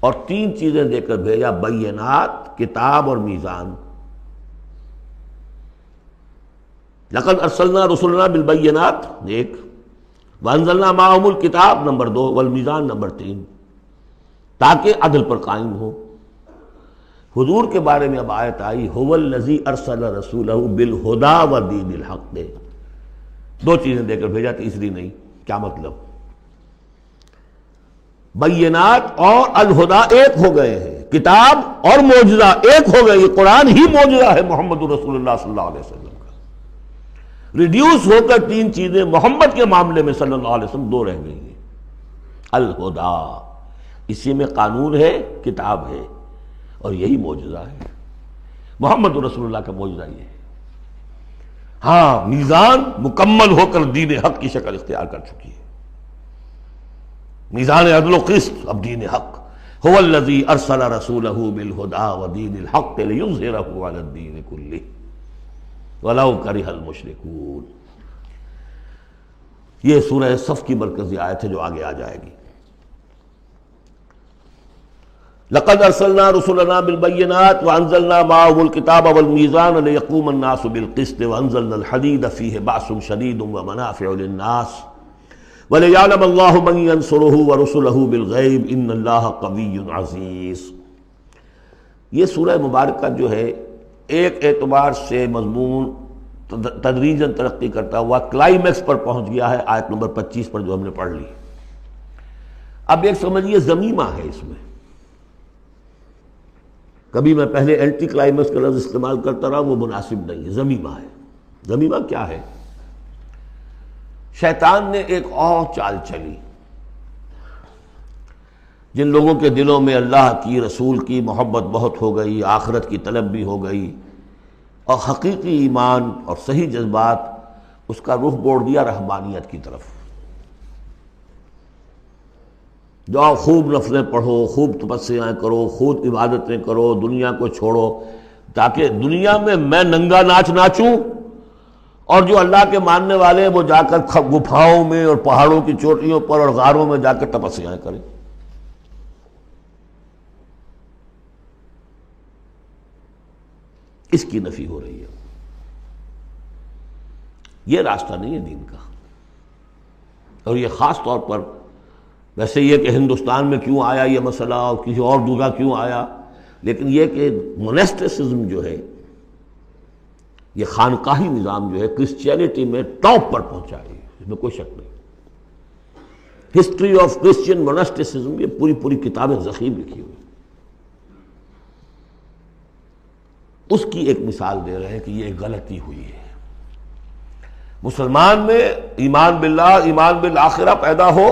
اور تین چیزیں دے کر بھیجا، بینات، کتاب اور میزان۔ لقد ارسلنا رسلنا بالبینات ایک، وانزلنا معہم الکتاب نمبر 2، والمیزان نمبر 3، تاکہ عدل پر قائم ہو۔ حضور کے بارے میں اب آیت آئی، هو الذی ارسل رسولہ بالہدی ودین الحق، دو چیزیں دے کر بھیجا، تیسری نہیں۔ کیا مطلب؟ بینات اور الہدی ایک ہو گئے ہیں، کتاب اور معجزہ ایک ہو گئے، یہ قرآن ہی معجزہ ہے محمد رسول اللہ صلی اللہ علیہ وسلم کا۔ ریڈیوس ہو کر تین چیزیں محمد کے معاملے میں صلی اللہ علیہ وسلم دو رہ گئی ہیں۔ الہدی، اسی میں قانون ہے، کتاب ہے، اور یہی معجزہ ہے، محمد رسول اللہ کا معجزہ یہ ہے۔ ہاں، میزان مکمل ہو کر دین حق کی شکل اختیار کر چکی ہے، میزان عدل و قسط، اب دین حق۔ هو الذی ارسل رسولہ بالہدی ودین الحق لیظہرہ علی الدین کلہ ولو کرہ المشرکون۔ یہ سورہ صف کی مرکزی آیت ہے جو آگے آ جائے گی۔ لقد ارسلنا رسلنا بالبینات وانزلنا معهم الکتاب والمیزان لیقوم الناس بالقسط وانزلنا الحدید فیہ بأس شدید ومنافع للناس ولیعلم اللہ من ینصرہ ورسلہ بالغیب ان اللہ قوی عزیز۔ یہ سورہ مبارکہ جو ہے ایک اعتبار سے مضمون تدریجاً ترقی کرتا ہوا کلائمیکس پر پہنچ گیا ہے، آیت نمبر 25 پر جو ہم نے پڑھ لی۔ اب ایک سمجھیے ضمیمہ ہے اس میں، کبھی میں پہلے اینٹی کلائمیکس کا لفظ استعمال کرتا رہا، وہ مناسب نہیں ہے، ضمیمہ ہے۔ ضمیمہ کیا ہے؟ شیطان نے ایک اور چال چلی، جن لوگوں کے دلوں میں اللہ کی، رسول کی محبت بہت ہو گئی، آخرت کی طلب بھی ہو گئی، اور حقیقی ایمان اور صحیح جذبات، اس کا رخ موڑ دیا رہبانیت کی طرف۔ جاؤ خوب نفلیں پڑھو، خوب تپسیاں کرو، خوب عبادتیں کرو، دنیا کو چھوڑو، تاکہ دنیا میں میں ننگا ناچ ناچوں، اور جو اللہ کے ماننے والے ہیں وہ جا کر گپھاؤں میں اور پہاڑوں کی چوٹیوں پر اور غاروں میں جا کر تپسیاں کریں۔ اس کی نفی ہو رہی ہے۔ یہ راستہ نہیں ہے دین کا، اور یہ خاص طور پر ویسے یہ کہ ہندوستان میں کیوں آیا یہ مسئلہ اور کسی اور جگہ کیوں آیا، لیکن یہ کہ مونسٹسزم جو ہے، یہ خانقاہی نظام جو ہے، کرسچینٹی میں ٹاپ پر پہنچا ہے، اس میں کوئی شک نہیں۔ ہسٹری آف کرسچین مونسٹسزم، یہ پوری کتابیں ذخیر لکھی ہوئی، اس کی ایک مثال دے رہے ہیں کہ یہ ایک غلطی ہوئی ہے۔ مسلمان میں ایمان باللہ، ایمان بالآخرہ پیدا ہو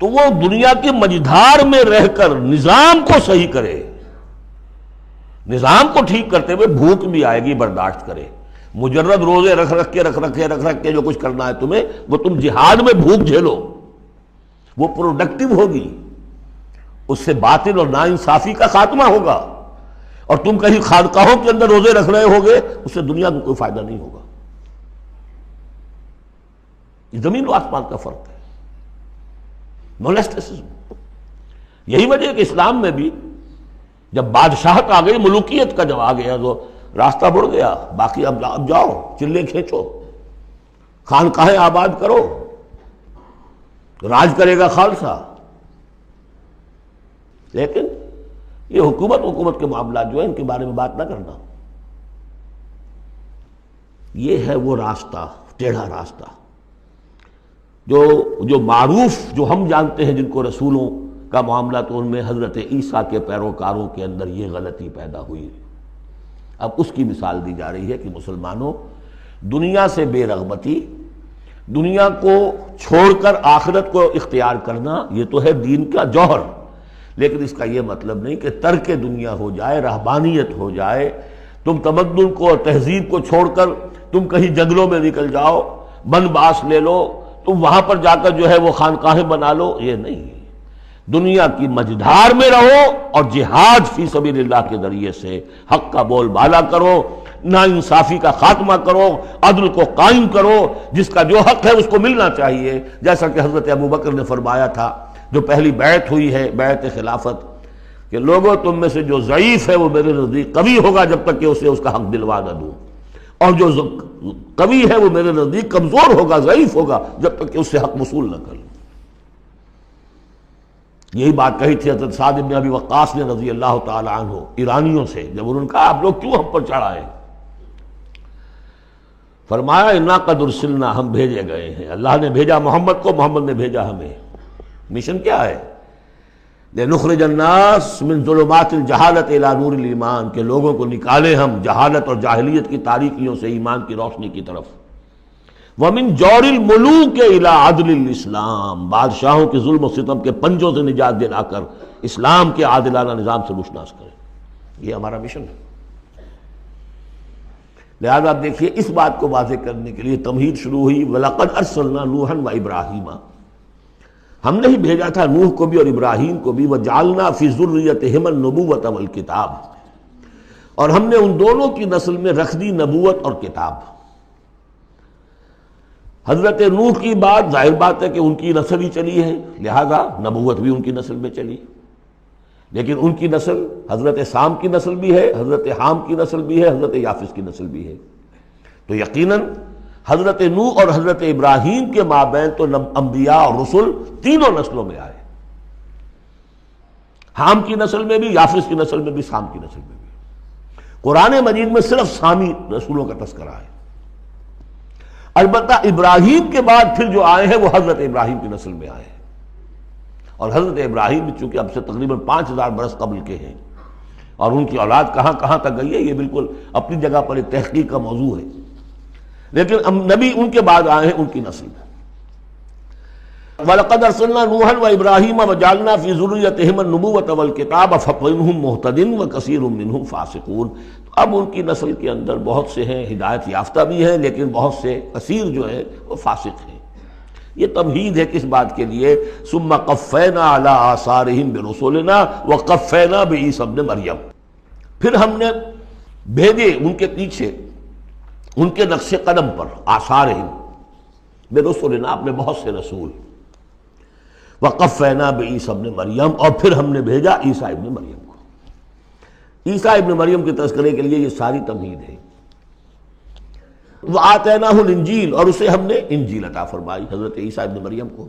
تو وہ دنیا کی مجدھار میں رہ کر نظام کو صحیح کرے، نظام کو ٹھیک کرتے ہوئے بھوک بھی آئے گی برداشت کرے۔ مجرد روزے رکھ کے جو کچھ کرنا ہے تمہیں، وہ تم جہاد میں بھوک جھیلو، وہ پروڈکٹیو ہوگی، اس سے باطل اور ناانصافی کا خاتمہ ہوگا۔ اور تم کہیں خانقاہوں کے اندر روزے رکھ رہے ہوگے، اس سے دنیا کو کوئی فائدہ نہیں ہوگا۔ یہ زمین و آسمان کا فرق ہے، مونسٹسزم۔ یہی وجہ ہے کہ اسلام میں بھی جب بادشاہت آ گئی، ملوکیت کا جب آ گیا تو راستہ بڑھ گیا، باقی اب جاؤ چلے کھینچو، خانقاہیں آباد کرو، راج کرے گا خالصہ۔ لیکن یہ حکومت کے معاملات جو ہیں، ان کے بارے میں بات نہ کرنا۔ یہ ہے وہ راستہ، ٹیڑھا راستہ جو معروف، جو ہم جانتے ہیں، جن کو رسولوں کا معاملہ تو ان میں حضرت عیسیٰ کے پیروکاروں کے اندر یہ غلطی پیدا ہوئی۔ اب اس کی مثال دی جا رہی ہے کہ مسلمانوں، دنیا سے بے رغبتی، دنیا کو چھوڑ کر آخرت کو اختیار کرنا، یہ تو ہے دین کا جوہر، لیکن اس کا یہ مطلب نہیں کہ ترک دنیا ہو جائے، رہبانیت ہو جائے، تم تمدن کو اور تہذیب کو چھوڑ کر تم کہیں جنگلوں میں نکل جاؤ، بن باس لے لو، تم وہاں پر جا کر جو ہے وہ خانقاہیں بنا لو، یہ نہیں۔ دنیا کی مجدھار میں رہو اور جہاد فی سبیل اللہ کے ذریعے سے حق کا بول بالا کرو، ناانصافی کا خاتمہ کرو، عدل کو قائم کرو، جس کا جو حق ہے اس کو ملنا چاہیے، جیسا کہ حضرت ابوبکر نے فرمایا تھا جو پہلی بیعت ہوئی ہے، بیعت خلافت، کہ لوگوں تم میں سے جو ضعیف ہے وہ میرے نزدیک قوی ہوگا جب تک کہ اسے اس کا حق دلوا نہ دوں، اور جو قوی ہے وہ میرے نزدیک کمزور ہوگا، ضعیف ہوگا جب تک کہ اس سے حق وصول نہ کر لوں۔ یہی بات کہی تھی حضرت سعد بن ابی وقاص نے رضی اللہ تعالی عنہ ایرانیوں سے، جب انہوں نے کہا آپ لوگ کیوں ہم پر چڑھائے؟ فرمایا انا قد ارسلنا، ہم بھیجے گئے ہیں، اللہ نے بھیجا محمد کو، محمد نے بھیجا ہمیں۔ مشن کیا ہے؟ لنخرج الناس من ظلمات الجہالت الی نور الایمان، کہ لوگوں کو نکالے ہم جہالت اور جاہلیت کی تاریکیوں سے ایمان کی روشنی کی طرف۔ وَمِن جَوْرِ الْمُلُوكِ إِلَىٰ عَدْلِ الْإِسْلَام، بادشاہوں کے ظلم و ستم کے پنجوں سے نجات دلا کر اسلام کے عادلانہ نظام سے روشناس کریں، یہ ہمارا مشن ہے۔ لہذا آپ دیکھیے اس بات کو واضح کرنے کے لیے تمہید شروع ہوئی، وَلَقَدْ أَرْسَلْنَا نُوحًا وَإِبْرَاهِيمَ، ہم نے ہی بھیجا تھا نوح کو بھی اور ابراہیم کو بھی، وَجَعَلْنَا فِي ذُرِّيَّتِهِمَا النُّبُوَّةَ وَالْكِتَابَ، اور ہم نے ان دونوں کی نسل میں رکھ دی نبوت اور کتاب۔ حضرت نوح کی بات ظاہر بات ہے کہ ان کی نسل ہی چلی ہے، لہذا نبوت بھی ان کی نسل میں چلی، لیکن ان کی نسل حضرت سام کی نسل بھی ہے، حضرت حام کی نسل بھی ہے، حضرت یافس کی نسل بھی ہے، تو یقیناً حضرت نوح اور حضرت ابراہیم کے مابین تو انبیاء اور رسل تینوں نسلوں میں آئے، حام کی نسل میں بھی، یافس کی نسل میں بھی، سام کی نسل میں بھی۔ قرآن مجید میں صرف سامی رسولوں کا تذکرہ ہے، البتہ ابراہیم کے بعد پھر جو آئے ہیں وہ حضرت ابراہیم کی نسل میں آئے ہیں، اور حضرت ابراہیم چونکہ اب سے تقریباً 5000 برس قبل کے ہیں، اور ان کی اولاد کہاں کہاں تک گئی ہے یہ بالکل اپنی جگہ پر ایک تحقیق کا موضوع ہے، لیکن نبی ان کے بعد آئے ہیں ان کی نسل میں۔ وَلَقَدْ أَرْسَلْنَا نُوحًا وَإِبْرَاهِيمَ وَجَعَلْنَا فِي ذُرِّيَّتِهِمَا النُّبُوَّةَ وَالْكِتَابَ فَمِنْهُم مُّهْتَدٍ وَكَثِيرٌ مِّنْهُمْ فَاسِقُونَ، اب ان کی نسل کے اندر بہت سے ہیں ہدایت یافتہ بھی ہیں، لیکن بہت سے کثیر جو ہیں وہ فاسق ہیں۔ یہ تمہید ہے کس بات کے لیے؟ ثُمَّ قَفَّيْنَا عَلَىٰ آثَارِهِمْ بِرُسُلِنَا وَقَفَّيْنَا بِعِیسَىٰ ابْنِ مریم، پھر ہم نے بھیجے ان کے پیچھے ان کے نقش قدم پر، آثارہم برسلنا، اپنے بہت سے رسول، وقفینا بعیسیٰ ابن مریم، اور پھر ہم نے بھیجا عیسیٰ ابن مریم کو۔ عیسیٰ ابن مریم کے تذکرے کے لیے یہ ساری تمہید ہے۔ وآتیناہ الانجیل، اور اسے ہم نے انجیل عطا فرمائی حضرت عیسیٰ ابن مریم کو۔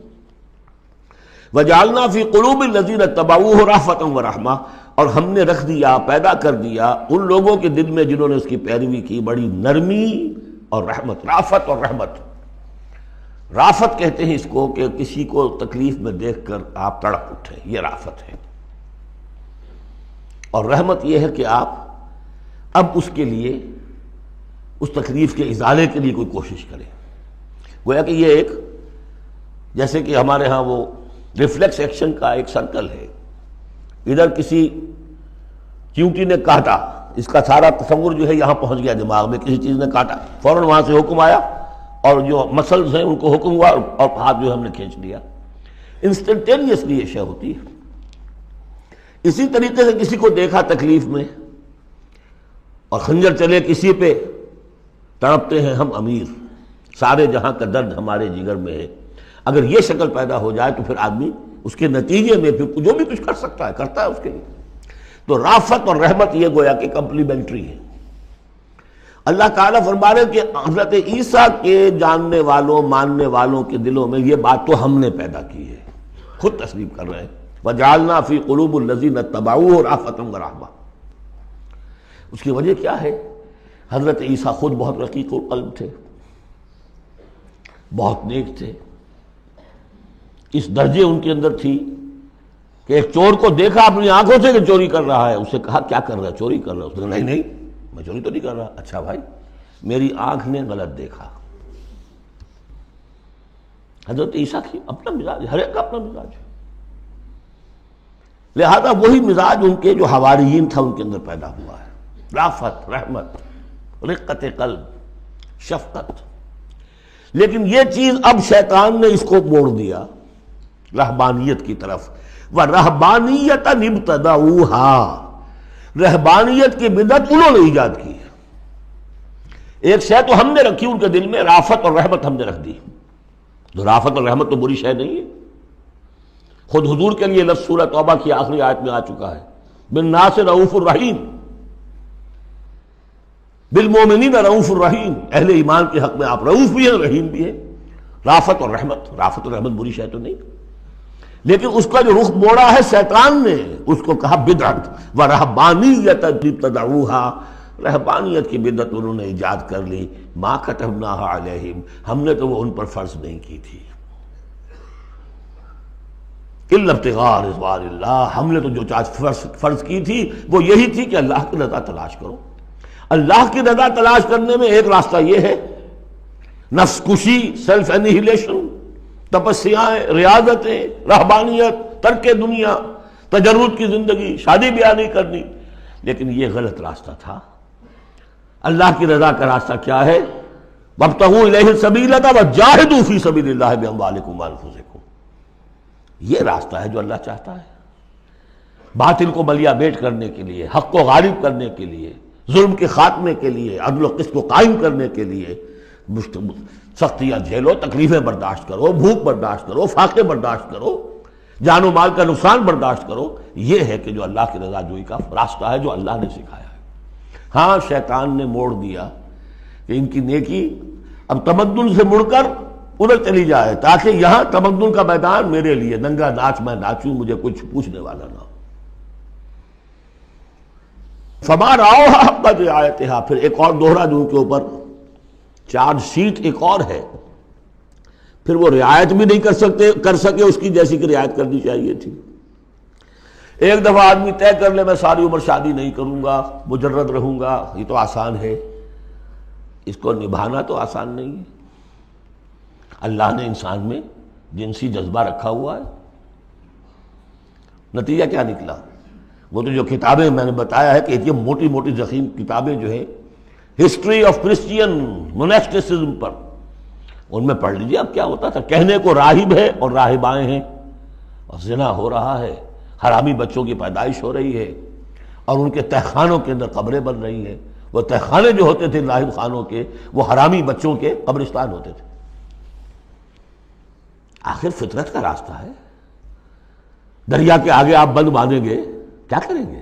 وجعلنا فی قلوب الذین اتبعوہ رأفۃ ورحمہ، اور ہم نے رکھ دیا، پیدا کر دیا ان لوگوں کے دل میں جنہوں نے اس کی پیروی کی بڑی نرمی اور رحمت، رافت اور رحمت۔ رافت کہتے ہیں اس کو کہ کسی کو تکلیف میں دیکھ کر آپ تڑپ اٹھیں، یہ رافت ہے، اور رحمت یہ ہے کہ آپ اب اس کے لیے اس تکلیف کے ازالے کے لیے کوئی کوشش کریں۔ گویا کہ یہ ایک جیسے کہ ہمارے ہاں وہ ریفلیکس ایکشن کا ایک سرکل ہے، ادھر کسی چیونٹی نے کاٹا، اس کا سارا تصور جو ہے یہاں پہنچ گیا دماغ میں، کسی چیز نے کاٹا، فوراً وہاں سے حکم آیا اور جو مسلز ہیں ان کو حکم ہوا اور ہاتھ جو ہم نے کھینچ لیا، انسٹنٹینیسلی یہ شے ہوتی ہے۔ اسی طریقے سے کسی کو دیکھا تکلیف میں اور خنجر چلے کسی پہ، تڑپتے ہیں ہم امیر، سارے جہاں کا درد ہمارے جگر میں ہے۔ اگر یہ شکل پیدا ہو جائے تو پھر آدمی اس کے نتیجے میں پھر جو بھی کچھ کر سکتا ہے کرتا ہے اس کے لیے۔ تو رافت اور رحمت یہ گویا کہ کمپلیمنٹری ہے۔ اللہ تعالیٰ فرما رہے کہ حضرت عیسیٰ کے جاننے والوں ماننے والوں کے دلوں میں یہ بات تو ہم نے پیدا کی ہے، خود تسلیم کر رہے ہیں۔ وَجَعَلْنَا فِي قُلُوبِ الَّذِينَ اتَّبَعُوهُ رَأْفَةً وَرَحْمَةً، اس کی وجہ کیا ہے؟ حضرت عیسیٰ خود بہت رقیق القلب تھے، بہت نیک تھے، اس درجے ان کے اندر تھی کہ ایک چور کو دیکھا اپنی آنکھوں سے کہ چوری کر رہا ہے، اسے کہا کیا کر رہا ہے؟ چوری کر رہا ہے۔ اس نے کہا نہیں نہیں میں چوری تو نہیں کر رہا۔ اچھا بھائی میری آنکھ نے غلط دیکھا۔ حضرت عیسیٰ کی اپنا مزاج، ہر ایک کا اپنا مزاج ہے، لہذا وہی مزاج ان کے جو حواریین تھا ان کے اندر پیدا ہوا ہے، رافت، رحمت، رقت قلب، شفقت۔ لیکن یہ چیز اب شیطان نے اس کو موڑ دیا رہبانیت کی طرف۔ وَرَهْبَانِيَّةً ابْتَدَعُوهَا، رہبانیت کی بدعت انہوں نے ایجاد کی ہے۔ ایک شے تو ہم نے رکھی ان کے دل میں، رافت اور رحمت ہم نے رکھ دی۔ تو رافت اور رحمت تو بری شے نہیں ہے، خود حضور کے لیے لفظ سورہ توبہ کی آخری آیت میں آ چکا ہے، بالناس رؤوف الرحیم، بالمومنین رؤوف الرحیم، اہل ایمان کے حق میں آپ رؤوف بھی ہیں، رحیم بھی ہیں۔ رافت اور رحمت بری شے تو نہیں، لیکن اس کا جو رخ موڑا ہے شیطان نے، اس کو کہا بدعت۔ وَرَهْبَانِيَّةً ابْتَدَعُوهَا، رہبانیت کی بدعت انہوں نے ایجاد کر لی۔ مَا كَتَبْنَاهَا عَلَيْهِمْ، ہم نے تو وہ ان پر فرض نہیں کی تھی۔ إِلَّا ابْتِغَاءَ رِضْوَانِ اللَّهِ، ہم نے تو جو چیز فرض کی تھی وہ یہی تھی کہ اللہ کی رضا تلاش کرو۔ اللہ کی رضا تلاش کرنے میں ایک راستہ یہ ہے، نفس کشی، سیلف انہیلیشن، تپسیاں، ریاضتیں، رہبانیت، ترک دنیا، تجرد کی زندگی، شادی بیاہ نہیں کرنی، لیکن یہ غلط راستہ تھا۔ اللہ کی رضا کا راستہ کیا ہے؟ وَابْتَغُوا إِلَيْهِ السَّبِيلَ وَجَاهِدُوا فِي سَبِيلِ اللَّهِ بِأَمْوَالِكُمْ وَأَنفُسِكُمْ، یہ راستہ ہے جو اللہ چاہتا ہے، باطل کو ملیا بیٹ کرنے کے لیے، حق کو غالب کرنے کے لیے، ظلم کے خاتمے کے لیے، عدل و قسط کو قائم کرنے کے لیے۔ سختیاں جھیلو، تکلیفیں برداشت کرو، بھوک برداشت کرو، فاقے برداشت کرو، جان و مال کا نقصان برداشت کرو، یہ ہے کہ جو اللہ کی رضا جوئی کا راستہ ہے جو اللہ نے سکھایا ہے۔ ہاں شیطان نے موڑ دیا کہ ان کی نیکی اب تمدن سے مڑ کر ادھر چلی جائے، تاکہ یہاں تمدن کا میدان میرے لیے ننگا ناچ میں ناچوں، مجھے کچھ پوچھنے والا نہ ہو۔ فَمَا رَعَوْهَا حَقَّ رِعَایَتِهَا، پھر ایک اور دوہرا جو ان کے اوپر چارج شیٹ ایک اور ہے، پھر وہ رعایت بھی نہیں کر سکے اس کی جیسی کہ رعایت کرنی چاہیے تھی۔ ایک دفعہ آدمی طے کر لے میں ساری عمر شادی نہیں کروں گا، مجرد رہوں گا، یہ تو آسان ہے، اس کو نبھانا تو آسان نہیں ہے۔ اللہ نے انسان میں جنسی جذبہ رکھا ہوا ہے، نتیجہ کیا نکلا؟ وہ تو جو کتابیں میں نے بتایا ہے کہ یہ موٹی موٹی ضخیم کتابیں جو ہیں ہسٹری آف کرسچین موناسٹسزم پر، ان میں پڑھ لیجیے اب کیا ہوتا تھا۔ کہنے کو راہب ہے اور راہبائیں ہیں، اور زنا ہو رہا ہے، حرامی بچوں کی پیدائش ہو رہی ہے، اور ان کے تہخانوں کے اندر قبریں بن رہی ہیں۔ وہ تہخانے جو ہوتے تھے راہب خانوں کے، وہ حرامی بچوں کے قبرستان ہوتے تھے۔ آخر فطرت کا راستہ ہے، دریا کے آگے آپ بند باندھیں گے کیا کریں گے؟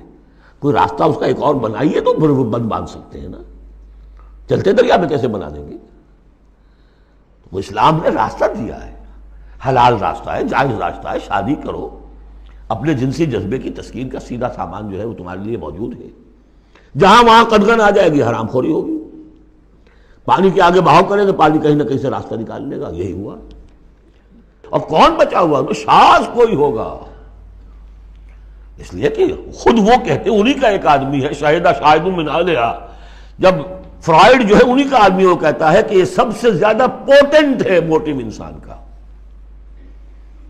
کوئی راستہ اس کا ایک اور بنائیے تو پھر وہ بند باندھ سکتے ہیں نا، چلتے دریا میں کیسے بنا دیں گے؟ وہ اسلام نے راستہ دیا ہے، حلال راستہ ہے، جائز راستہ ہے، شادی کرو، اپنے جنسی جذبے کی تسکین کا سیدھا سامان جو ہے وہ تمہارے لیے موجود ہے۔ جہاں وہاں قدغن آ جائے گی، حرام خوری ہوگی، پانی کے آگے بہاؤ کرے تو پانی کہیں نہ کہیں سے راستہ نکال لے گا، یہی ہوا۔ اور کون بچا ہوا؟ تو شاذ کوئی ہوگا، اس لیے کہ خود وہ کہتے ہیں، انہی کا ایک آدمی ہے، شاہدہ شاہد من اہلہا، جب فرائیڈ جو ہے انہی کا آدمی وہ کہتا ہے کہ یہ سب سے زیادہ پوٹنٹ ہے موٹیو انسان کا،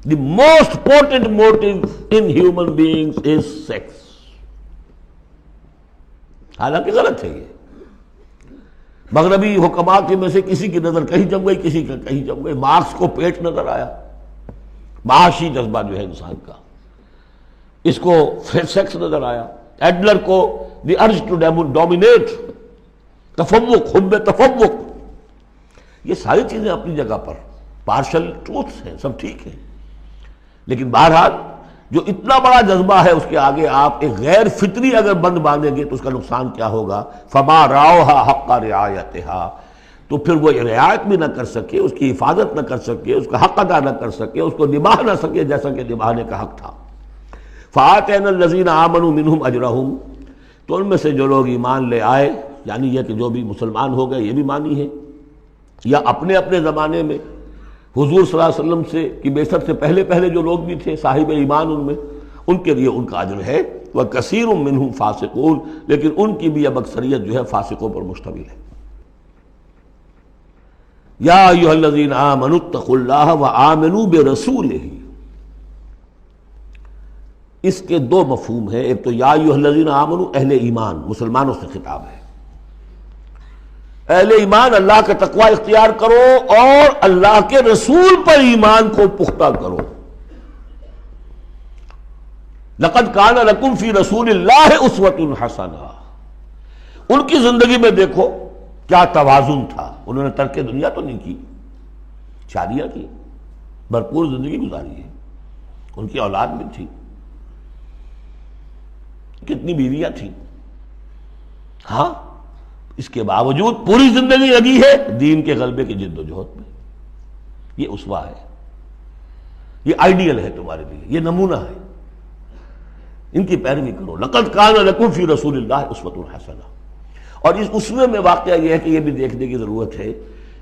the most potent motive in human beings is sex. حالانکہ غلط ہے یہ، مغربی حکماء کے میں سے کسی کی نظر کہیں جم گئی، کسی کا کہیں جم گئی۔ مارکس کو پیٹ نظر آیا، معاشی جذبہ جو ہے انسان کا، اس کو سیکس نظر آیا، ایڈلر کو دی ارج ٹو ڈومینیٹ، تفوق، حب تفوق۔ یہ ساری چیزیں اپنی جگہ پر پارشل ٹروتھس ہیں، سب ٹھیک ہے، لیکن بہرحال جو اتنا بڑا جذبہ ہے اس کے آگے آپ ایک غیر فطری اگر بند باندھیں گے تو اس کا نقصان کیا ہوگا؟ فما رعوها حق رعایتها، تو پھر وہ رعایت بھی نہ کر سکے، اس کی حفاظت نہ کر سکے، اس کا حق ادا نہ کر سکے، اس کو نبھا نہ سکے جیسا کہ نبھانے کا حق تھا۔ فآتینا الذین آمنوا منہم اجرہم، تو ان میں سے جو لوگ ایمان لے آئے، یعنی یہ کہ جو بھی مسلمان ہو گئے، یہ بھی مانی ہے، یا اپنے اپنے زمانے میں حضور صلی اللہ علیہ وسلم سے کی بعثت سے پہلے جو لوگ بھی تھے صاحب ایمان، ان میں ان کے لیے ان کا اجر ہے، وَكَثِيرٌ مِّنْهُمْ فَاسِقُونَ، لیکن ان کی بھی اب اکثریت جو ہے فاسقوں پر مشتمل ہے۔ یا ایھا الذین آمنوا اتقوا اللہ وآمنوا برسولہ، اس کے دو مفہوم ہیں، ایک تو یا ایھا الذین آمنوا اہل ایمان، مسلمانوں سے خطاب ہے، اہل ایمان اللہ کا تقوی اختیار کرو اور اللہ کے رسول پر ایمان کو پختہ کرو۔ لقد کان لکم فی رسول اللہ اسوۃ حسنہ، ان کی زندگی میں دیکھو کیا توازن تھا، انہوں نے ترک دنیا تو نہیں کی، شادیاں کی، بھرپور زندگی گزاری ہے، ان کی اولاد بھی تھی، کتنی بیویاں تھیں، ہاں اس کے باوجود پوری زندگی لگی ہے دین کے غلبے کی جد و جہد میں۔ یہ اسوہ ہے، یہ آئیڈیل ہے تمہارے لیے، یہ نمونہ ہے، ان کی پیروی کرو۔ لقد کان لکم فی رسول اللہ اسوۃ حسنہ۔ اور اس اسوے میں واقعہ یہ ہے کہ یہ بھی دیکھنے کی ضرورت ہے،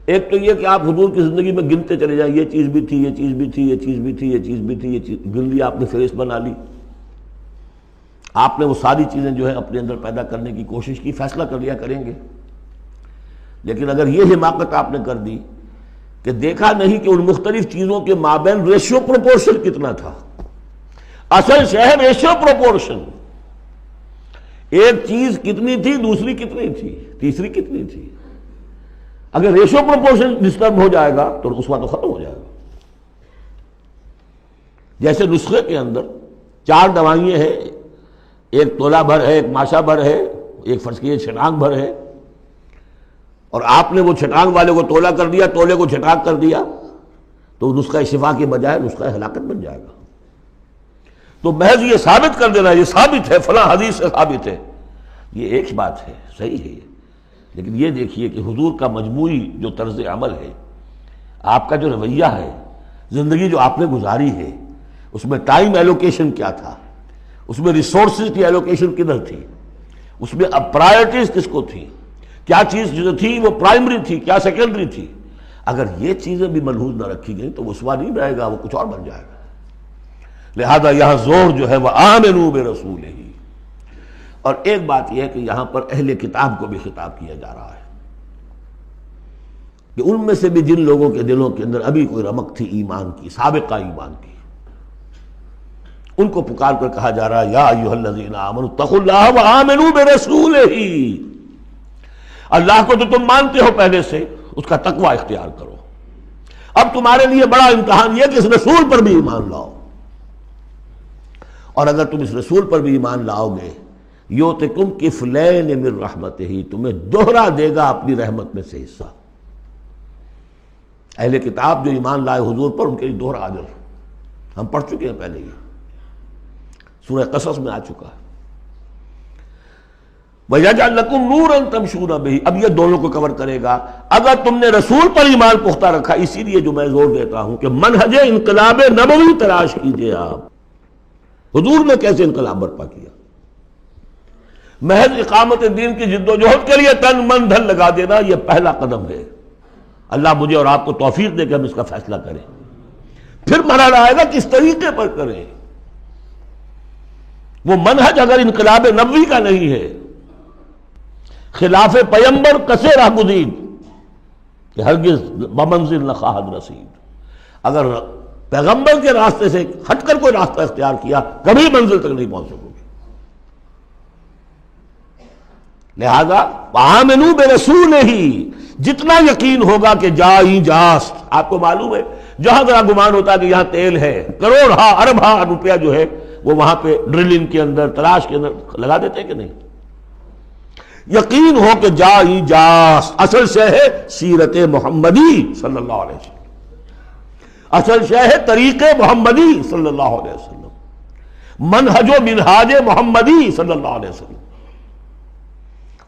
ایک تو یہ کہ آپ حضور کی زندگی میں گنتے چلے جائیں، یہ چیز بھی تھی، یہ چیز بھی تھی، یہ چیز بھی تھی، یہ چیز بھی تھی، یہ چیز گن لی، آپ نے فہرست بنا لی، آپ نے وہ ساری چیزیں جو ہے اپنے اندر پیدا کرنے کی کوشش کی، فیصلہ کر لیا کریں گے۔ لیکن اگر یہ حماقت آپ نے کر دی کہ دیکھا نہیں کہ ان مختلف چیزوں کے مابین ریشیو پروپورشن کتنا تھا، اصل شے ریشیو پروپورشن، ایک چیز کتنی تھی، دوسری کتنی تھی، تیسری کتنی تھی، اگر ریشیو پروپورشن ڈسٹرب ہو جائے گا تو اسوہ تو ختم ہو جائے گا۔ جیسے نسخے کے اندر 4 دوائیں ہیں، ایک تولہ بھر ہے، ایک ماشا بھر ہے، ایک فرض کیجیے چھٹانگ بھر ہے، اور آپ نے وہ چھٹانگ والے کو تولہ کر دیا، تولے کو چھٹانگ کر دیا، تو نسخہ شفا کے بجائے نسخہ ہلاکت بن جائے گا۔ تو محض یہ ثابت کر دینا، یہ ثابت ہے، فلاں حدیث سے ثابت ہے، یہ ایک بات ہے، صحیح ہے، لیکن یہ دیکھیے کہ حضور کا مجموعی جو طرز عمل ہے، آپ کا جو رویہ ہے، زندگی جو آپ نے گزاری ہے، اس میں ٹائم ایلوکیشن کیا تھا، اس میں ریسورسز کی ایلوکیشن کدھر تھی، اس میں اب پرائرٹیز کس کو تھی، کیا چیز جو تھی وہ پرائمری تھی، کیا سیکنڈری تھی، اگر یہ چیزیں بھی ملحوظ نہ رکھی گئیں تو وہ اسوہ نہیں رہے گا، وہ کچھ اور بن جائے گا۔ لہذا یہاں زور جو ہے وہ آمنوا برسولہ، اور ایک بات یہ ہے کہ یہاں پر اہل کتاب کو بھی خطاب کیا جا رہا ہے کہ ان میں سے بھی جن لوگوں کے دلوں کے اندر ابھی کوئی رمق تھی ایمان کی، سابقہ ایمان کی، ان کو پکار کر کہا جا رہا ہے یا ایھا الذین آمنوا اتقوا اللہ وآمنوا برسولہ، اللہ کو تو تم مانتے ہو پہلے سے، اس کا تقوی اختیار کرو، اب تمہارے لیے بڑا امتحان یہ کہ اس رسول پر بھی ایمان لاؤ، اور اگر تم اس رسول پر بھی ایمان لاؤ گے یؤتکم کفلین من رحمتہ، تمہیں دوہرا دے گا اپنی رحمت میں سے حصہ۔ اہل کتاب جو ایمان لائے حضور پر، ان کے لیے دوہرا اجر ہم پڑھ چکے ہیں پہلے، یہ سورہ قصص میں آ چکا ہے۔ وَيَجْعَلْ لَكُمْ نُورًا تَمْشُونَ بِهِ، اب یہ دونوں کو کور کرے گا۔ اگر تم نے رسول پر ایمان پختہ رکھا، اسی لیے جو میں زور دیتا ہوں کہ منہج انقلاب نبوی تلاش کیجئے آپ، حضور نے کیسے انقلاب برپا کیا، محض اقامت دین کی جد و جہد کے لیے تن من دھن لگا دینا، یہ پہلا قدم ہے۔ اللہ مجھے اور آپ کو توفیق دے کہ ہم اس کا فیصلہ کریں، پھر مرحلہ آئے گا کس طریقے پر کریں۔ وہ منہج اگر انقلاب نبوی کا نہیں ہے، خلاف پیمبر کسے راہ گزید کہ ہرگز بمنزل نہ خواہد رسید، اگر پیغمبر کے راستے سے ہٹ کر کوئی راستہ اختیار کیا کبھی منزل تک نہیں پہنچ سکو گے۔ لہذا آمنوا برسولہ، جتنا یقین ہوگا کہ جائیں جاست، آپ کو معلوم ہے جہاں ذرا گمان ہوتا ہے کہ یہاں تیل ہے، کروڑ ہاں ارب ہاں روپیہ جو ہے وہ وہاں پہ ڈرلنگ کے اندر، تلاش کے اندر لگا دیتے کہ نہیں، یقین ہو کہ جائیں جاست، اصل شے ہے سیرت محمدی صلی اللہ علیہ وسلم، اصل شے ہے طریق محمدی صلی اللہ علیہ وسلم، منہج و منہاج محمدی صلی اللہ علیہ وسلم۔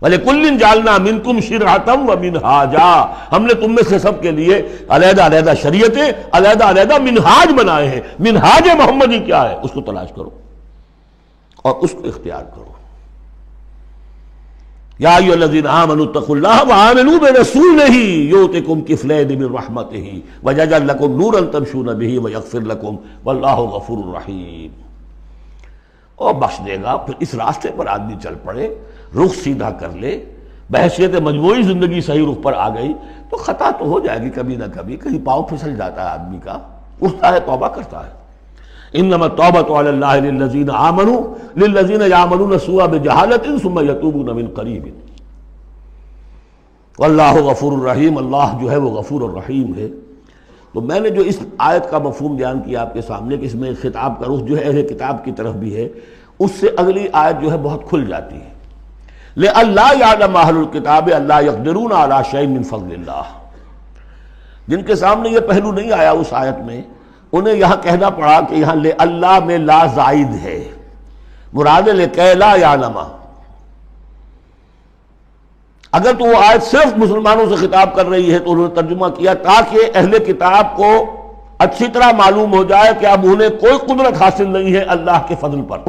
وَلِكُلٍّ جَعَلْنَا مِنْكُمْ شِرْعَةً وَمِنْهَاجًا، ہم نے تم میں سے سب کے لیے علیحدہ علیحدہ شریعتیں، علیحدہ علیحدہ منہاج بنائے ہیں۔ منہاج محمدی کیا ہے، اس کو تلاش کرو اور اس کو اختیار کرو۔ یا ایھا الذین آمنوا اتقوا اللہ وآمنوا برسولہ یؤتکم کفلین من رحمتہ ویجعل لکم نورا تمشون بہ ویغفر لکم واللہ غفور رحیم۔ اور بخش دے گا۔ پھر اس راستے پر آدمی چل پڑے، رخ سیدھا کر لے، بحیثیت مجموعی زندگی صحیح رخ پر آ گئی تو خطا تو ہو جائے گی کبھی نہ کبھی، کہیں پاؤں پھسل جاتا ہے آدمی کا، اٹھتا ہے توبہ کرتا ہے۔ انما التوبۃ علی اللہ للذین آمنوا للذین یعملون السوء بجہالۃ ثم یتوبون من قریب واللہ غفور الرحیم، اللہ جو ہے وہ غفور الرحیم ہے۔ تو میں نے جو اس آیت کا مفہوم بیان کیا آپ کے سامنے کہ اس میں خطاب کا رخ جو ہے اہل کتاب کی طرف بھی ہے، اس سے اگلی آیت جو ہے بہت کھل جاتی ہے۔ لئلا یعلم اہل الکتاب الا یقدرون علی شیء من فضل اللہ، جن کے سامنے یہ پہلو نہیں آیا اس آیت میں، انہیں یہاں کہنا پڑا کہ یہاں لئلا میں لا زائد ہے، مراد لکے لا یعلم۔ اگر تو وہ آیت صرف مسلمانوں سے خطاب کر رہی ہے تو انہوں نے ترجمہ کیا تاکہ اہل کتاب کو اچھی طرح معلوم ہو جائے کہ اب انہیں کوئی قدرت حاصل نہیں ہے اللہ کے فضل پر،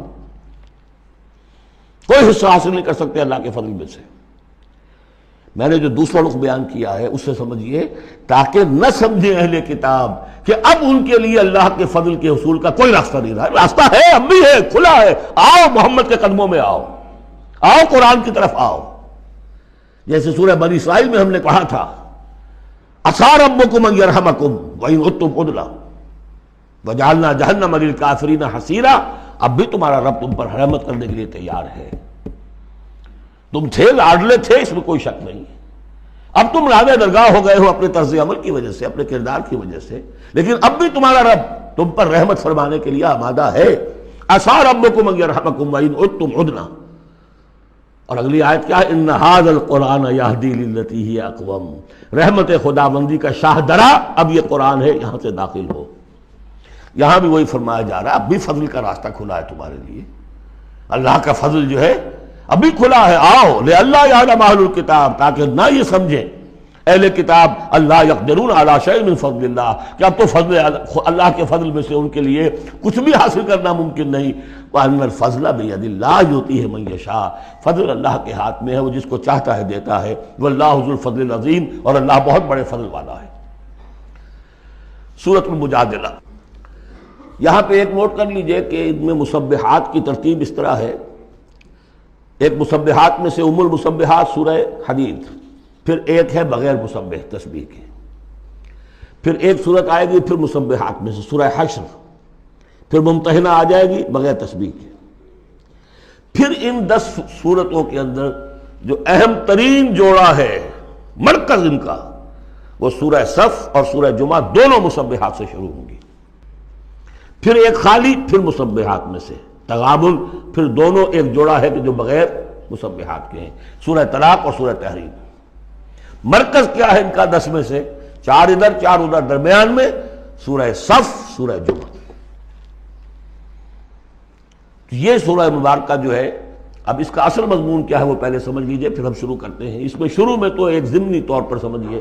کوئی حصہ حاصل نہیں کر سکتے اللہ کے فضل میں سے۔ میں نے جو دوسرا رخ بیان کیا ہے اس سے سمجھیے تاکہ نہ سمجھے اہل کتاب کہ اب ان کے لیے اللہ کے فضل کے حصول کا کوئی راستہ نہیں رہا، راستہ ہے، اب بھی ہے، کھلا ہے، آؤ محمد کے قدموں میں آؤ، آؤ قرآن کی طرف آؤ۔ جیسے سورہ بنی اسرائیل میں ہم نے پڑھا تھا عسیٰ ربکم ان یرحمکم وان عدتم عدنا وجعلنا جہنم للکافرین حصیرا، اب بھی تمہارا رب تم پر رحمت کرنے کے لیے تیار ہے۔ تم تھے لاڈلے تھے، اس میں کوئی شک نہیں، اب تم راضِ درگاہ ہو گئے ہو اپنے طرز عمل کی وجہ سے، اپنے کردار کی وجہ سے، لیکن اب بھی تمہارا رب تم پر رحمت فرمانے کے لیے آمادہ ہے۔ عسیٰ ربکم ان یرحمکم وان عدتم عدنا۔ اور اگلی آیت کیا ہے؟ ان ھذا القرآن یہدی للتی ہی اقوم، رحمت خداوندی کا شاہ درا اب یہ قرآن ہے، یہاں سے داخل ہو۔ یہاں بھی وہی فرمایا جا رہا ہے اب بھی فضل کا راستہ کھلا ہے تمہارے لیے، اللہ کا فضل جو ہے ابھی کھلا ہے، آؤ لئلا یعلم اہل الکتاب، تاکہ نہ یہ سمجھیں اہل کتاب اللہ یقدرون علی شیء من فضل اللہ کہ اب تو فضل اللہ کے فضل میں سے ان کے لیے کچھ بھی حاصل کرنا ممکن نہیں۔ وَأَنَّ الْفَضْلَ بِيَدِ اللَّهِ يُؤْتِيهِ مَن يَشَاءُ، فضل اللہ کے ہاتھ میں ہے، وہ جس کو چاہتا ہے دیتا ہے۔ وَاللَّهُ ذُو الْفَضْلِ الْعَظِيمِ، اور اللہ بہت بڑے فضل والا ہے۔ سورۃ المجادلہ، یہاں پہ ایک نوٹ کر لیجئے کہ ان میں مسبحات کی ترتیب اس طرح ہے، ایک مسبحات میں سے ام المسبحات سورہ حدید، پھر ایک ہے بغیر مسبح تسبیح کے، پھر ایک صورت آئے گی پھر مسبحات میں سے سورہ حشر، پھر ممتحنہ آ جائے گی بغیر تسبیح کے، پھر ان 10 صورتوں کے اندر جو اہم ترین جوڑا ہے مرکز ان کا وہ سورہ صف اور سورہ جمعہ دونوں مسبحات سے شروع ہوں گی، پھر ایک خالی پھر مسبحات میں سے تغابن، پھر دونوں ایک جوڑا ہے کہ جو بغیر مسبحات کے ہیں، سورہ طلاق اور سورہ تحریم۔ مرکز کیا ہے ان کا 10 میں سے؟ 4 ادھر 4 ادھر، درمیان میں سورہ صف سورہ جمعہ۔ یہ سورہ مبارکہ جو ہے، اب اس کا اصل مضمون کیا ہے وہ پہلے سمجھ لیجئے پھر ہم شروع کرتے ہیں۔ اس میں شروع میں تو ایک ضمنی طور پر سمجھیے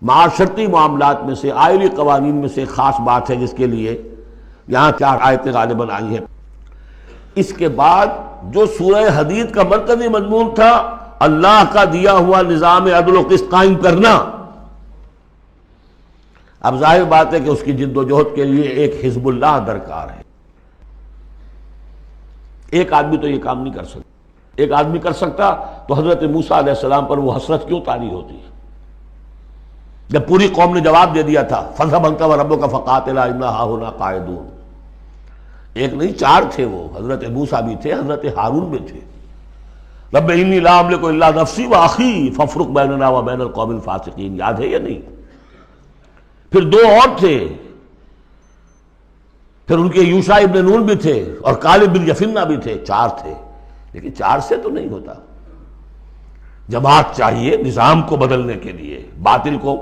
معاشرتی معاملات میں سے، آئلی قوانین میں سے خاص بات ہے جس کے لیے یہاں 4 آیتیں غالباً آئی ہیں۔ اس کے بعد جو سورہ حدید کا مرکزی مضمون تھا اللہ کا دیا ہوا نظام عدل و قسط قائم کرنا، اب ظاہر بات ہے کہ اس کی جد و جہد کے لیے ایک حزب اللہ درکار ہے۔ ایک آدمی تو یہ کام نہیں کر سکتا، ایک آدمی کر سکتا تو حضرت موسیٰ علیہ السلام پر وہ حسرت کیوں طاری ہوتی ہے جب پوری قوم نے جواب دے دیا تھا فَاذْهَبْ أَنْتَ وَرَبُّكَ فَقَاتِلَا إِنَّا هَاهُنَا قَاعِدُونَ۔ ایک نہیں 4 تھے، وہ حضرت موسیٰ بھی تھے، حضرت ہارون بھی تھے۔ رب انی لا املک الا نفسی واخی فافرق بیننا وبین القوم الفاسقین، یاد ہے یا نہیں؟ پھر 2 اور تھے، پھر ان کے یوشع ابن نون بھی تھے اور کالب بن یفنہ بھی تھے، 4 تھے، لیکن 4 سے تو نہیں ہوتا۔ جماعت چاہیے نظام کو بدلنے کے لیے، باطل کو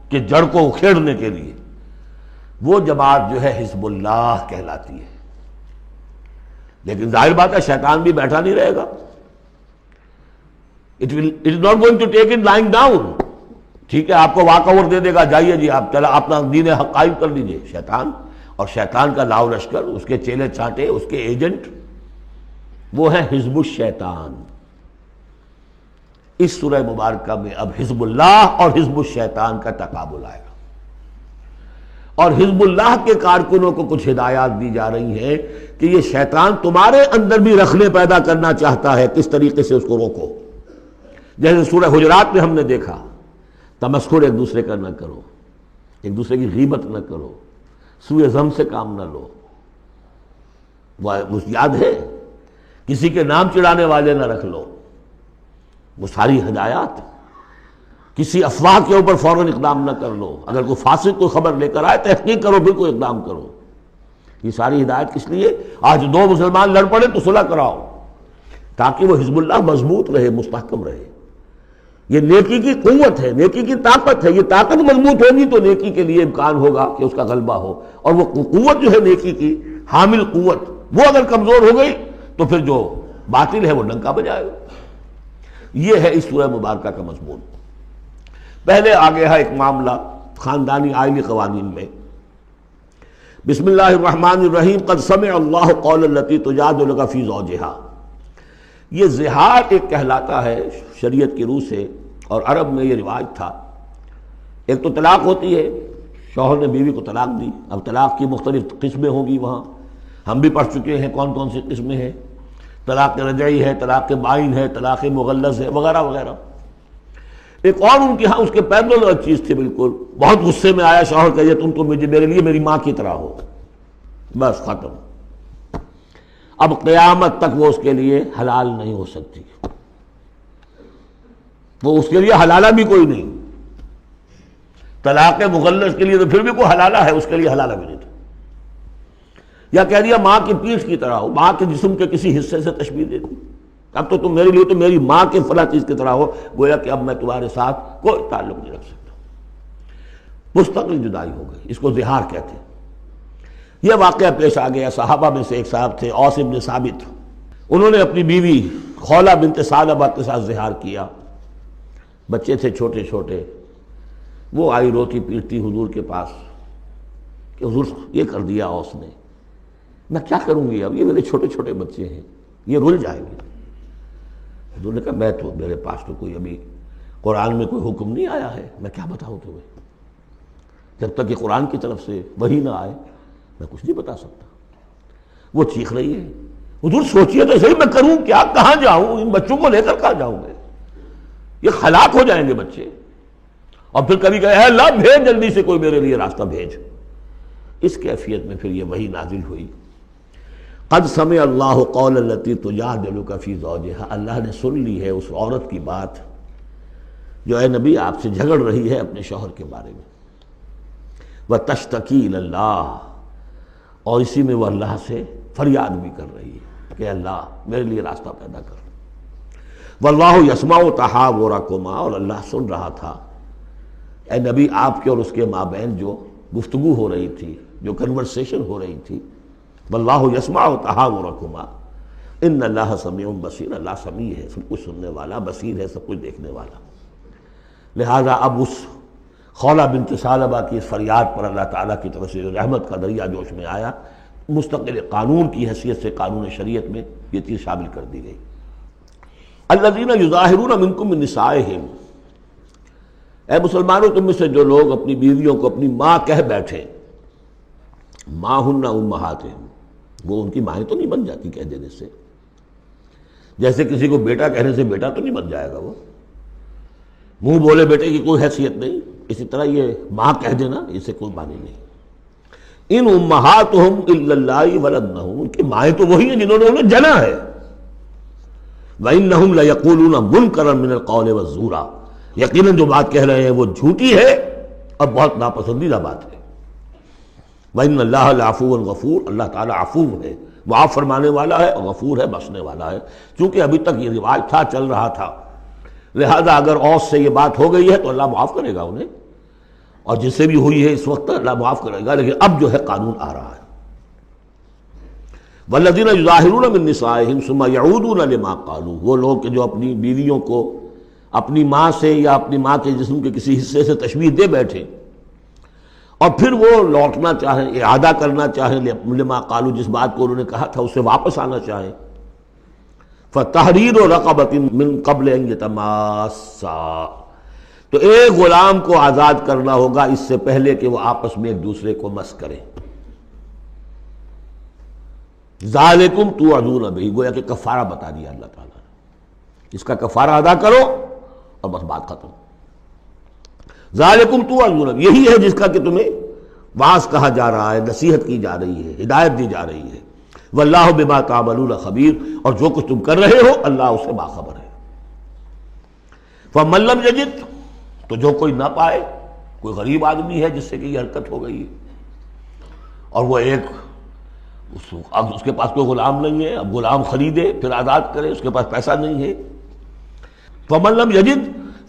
کہ جڑ کو اکھیڑنے کے لیے، وہ جماعت جو ہے حزب اللہ کہلاتی ہے۔ لیکن ظاہر بات ہے شیطان بھی بیٹھا نہیں رہے گا، it is not going to take it lying down۔ ٹھیک ہے آپ کو واک اوور دے دے گا، جائیے جی آپ چلا اپنا دین حق قائم کر لیجئے۔ شیطان اور شیطان کا لاؤ لشکر، اس کے چیلے چانٹے، اس کے ایجنٹ، وہ ہیں حزب الشیطان۔ اس سورہ مبارکہ میں اب حزب اللہ اور حزب الشیطان کا تقابل آئے گا، اور حزب اللہ کے کارکنوں کو کچھ ہدایات دی جا رہی ہیں کہ یہ شیطان تمہارے اندر بھی رخنے پیدا کرنا چاہتا ہے، کس طریقے سے اس کو روکو۔ جیسے سورہ حجرات میں ہم نے دیکھا، تمسخر ایک دوسرے کا نہ کرو، ایک دوسرے کی غیبت نہ کرو، سوء ظن سے کام نہ لو، وہ یاد ہے، کسی کے نام چڑھانے والے نہ رکھ لو، وہ ساری ہدایات۔ کسی افواہ کے اوپر فوراً اقدام نہ کر لو، اگر کوئی فاسق کوئی خبر لے کر آئے تحقیق کرو پھر کوئی اقدام کرو۔ یہ ساری ہدایت کس لیے؟ آج دو مسلمان لڑ پڑے تو صلح کراؤ، تاکہ وہ حزب اللہ مضبوط رہے، مستحکم رہے۔ یہ نیکی کی قوت ہے، نیکی کی طاقت ہے، یہ طاقت مضبوط ہوگی تو نیکی کے لیے امکان ہوگا کہ اس کا غلبہ ہو، اور وہ قوت جو ہے نیکی کی حامل قوت، وہ اگر کمزور ہو گئی تو پھر جو باطل ہے وہ ڈنکا بجائے گا۔ یہ ہے اس سورہ مبارکہ کا مضمون۔ پہلے آگے ہے ایک معاملہ خاندانی آئلی قوانین میں۔ بسم اللہ الرحمن الرحیم، قد سمع اللہ قول التی تجادلک فی زوجہا۔ یہ زہار ایک کہلاتا ہے شریعت کی روح سے، اور عرب میں یہ رواج تھا۔ ایک تو طلاق ہوتی ہے، شوہر نے بیوی کو طلاق دی، اب طلاق کی مختلف قسمیں ہوں گی، وہاں ہم بھی پڑھ چکے ہیں کون کون سی قسمیں ہیں۔ طلاق رجعی ہے، طلاق بائن ہے، طلاق مغلظ ہے، وغیرہ وغیرہ۔ ایک اور ان کے ہاں اس کے پیرلل چیز تھی، بالکل بہت غصے میں آیا شوہر کہے تم تو میرے لیے میری ماں کی طرح ہو، بس ختم، اب قیامت تک وہ اس کے لیے حلال نہیں ہو سکتی، وہ اس کے لیے حلالہ بھی کوئی نہیں۔ طلاق مغلظ کے لیے تو پھر بھی کوئی حلالہ ہے، اس کے لیے حلالہ بھی نہیں تھا۔ یا کہہ دیا ماں کی پیٹھ کی طرح ہو، ماں کے جسم کے کسی حصے سے تشبیہ دے دی، اب تو تم میرے لیے تو میری ماں کے فلاں چیز کی طرح ہو، گویا کہ اب میں تمہارے ساتھ کوئی تعلق نہیں رکھ سکتا، مستقل جدائی ہو گئی، اس کو زہار کہتے ہیں۔ یہ واقعہ پیش آ گیا، صحابہ میں سے ایک صاحب تھے اوس بن ثابت، انہوں نے اپنی بیوی خولہ بنت ثعلبہ کے ساتھ زہار کیا، بچے تھے چھوٹے چھوٹے، وہ آئی روتی پیٹتی حضور کے پاس کہ حضور یہ کر دیا اوس نے، میں کیا کروں گی، اب یہ میرے چھوٹے چھوٹے بچے ہیں، یہ رل جائیں گے۔ حضور نے کہا میں تو میرے پاس تو کوئی ابھی قرآن میں کوئی حکم نہیں آیا ہے، میں کیا بتاؤں تمہیں، جب تک کہ قرآن کی طرف سے وحی نہ آئے میں کچھ نہیں بتا سکتا۔ وہ چیخ رہی ہے، حضور سوچئے تو صحیح میں کروں کیا، کہاں جاؤں، ان بچوں کو لے کر کہاں جاؤں میں، یہ ہلاک ہو جائیں گے بچے۔ اور پھر کبھی کہے اے اللہ بھیج جلدی سے کوئی میرے لیے راستہ بھیج۔ اس کیفیت میں پھر یہ وحی نازل ہوئی، قد سمع اللہ قول التی تجادلک فی زوجہا، اللہ نے سن لی ہے اس عورت کی بات جو اے نبی آپ سے جھگڑ رہی ہے اپنے شوہر کے بارے میں، وتشتکی الی اللہ، اور اسی میں وہ اللہ سے فریاد بھی کر رہی ہے کہ اللہ میرے لیے راستہ پیدا کر۔ واللہ یسمع تحاورکما، اور اللہ سن رہا تھا اے نبی آپ کے اور اس کے مابین جو گفتگو ہو رہی تھی، جو کنورسیشن ہو رہی تھی۔ واللہ یسمع تحاورکما ان اللہ سمیع بصیر، اللہ سمیع ہے، سب کچھ سننے والا، بصیر ہے، سب کچھ دیکھنے والا۔ لہذا اب اس خولہ بنت ثعلبہ کی اس فریاد پر اللہ تعالیٰ کی طرف سے رحمت کا دریا جوش میں آیا، مستقل قانون کی حیثیت سے قانون شریعت میں یہ چیز شامل کر دی گئی۔ الذین یظاہرون منکم من نسائہم، اے مسلمانوں تم میں سے جو لوگ اپنی بیویوں کو اپنی ماں کہہ بیٹھے، ماں ہن امہاتہم، وہ ان کی مائیں تو نہیں بن جاتی کہہ دینے سے، جیسے کسی کو بیٹا کہنے سے بیٹا تو نہیں بن جائے گا، وہ منہ بولے بیٹے کی کوئی حیثیت نہیں، اسی طرح یہ ماں کہہ دینا اسے کوئی معنی نہیں۔ ان امہاتہم الا اللہ ولدنہم، ان کی مائیں تو وہی ہیں جنہوں نے انہیں جنا ہے۔ وانہم لیقولون منکرا من القول والزورا، یقیناً جو بات کہہ رہے ہیں وہ جھوٹی ہے اور بہت ناپسندیدہ بات ہے۔ وَإِنَّ اللَّهَ لَعَفُوٌّ غَفُورٌ، اللہ تعالیٰ عفو ہے، معاف فرمانے والا ہے، اور غفور ہے، بخشنے والا ہے۔ چونکہ ابھی تک یہ رواج تھا، چل رہا تھا، لہذا اگر اوس سے یہ بات ہو گئی ہے تو اللہ معاف کرے گا انہیں، اور جس سے بھی ہوئی ہے اس وقت اللہ معاف کرے گا، لیکن اب جو ہے قانون آ رہا ہے۔ وَالَّذِينَ يُظَاهِرُونَ مِن نِّسَائِهِمْ ثُمَّ يَعُودُونَ لِمَا قَالُوا، وہ لوگ کہ جو اپنی بیویوں کو اپنی ماں سے یا اپنی ماں کے جسم کے کسی حصے سے تشبیہ دے بیٹھے، اور پھر وہ لوٹنا چاہیں، اعادہ کرنا چاہیں لما قالوا، جس بات کو انہوں نے کہا تھا اس سے واپس آنا چاہیں، فَتَحْرِيرُ رَقَبَةٍ مِّن قَبْلِ أَن يَتَمَاسَّا، تو ایک غلام کو آزاد کرنا ہوگا اس سے پہلے کہ وہ آپس میں ایک دوسرے کو مس کریں. ذالکم توعدون بہ، گویا کہ کفارہ بتا دیا اللہ تعالیٰ نے، اس کا کفارہ ادا کرو اور بس بات ختم. ذالکم توعدون بہ، یہی ہے جس کا کہ تمہیں واعظ کہا جا رہا ہے، نصیحت کی جا رہی ہے، ہدایت دی جا رہی ہے. واللہ بما تعملون خبیر، اور جو کچھ تم کر رہے ہو اللہ اس سے باخبر ہے. فمن لم یجد، تو جو کوئی نہ پائے، کوئی غریب آدمی ہے جس سے کہ یہ حرکت ہو گئی ہے اور وہ ایک اب اس کے پاس کوئی غلام نہیں ہے، اب غلام خریدے پھر آزاد کرے، اس کے پاس پیسہ نہیں ہے. فمن لم یجد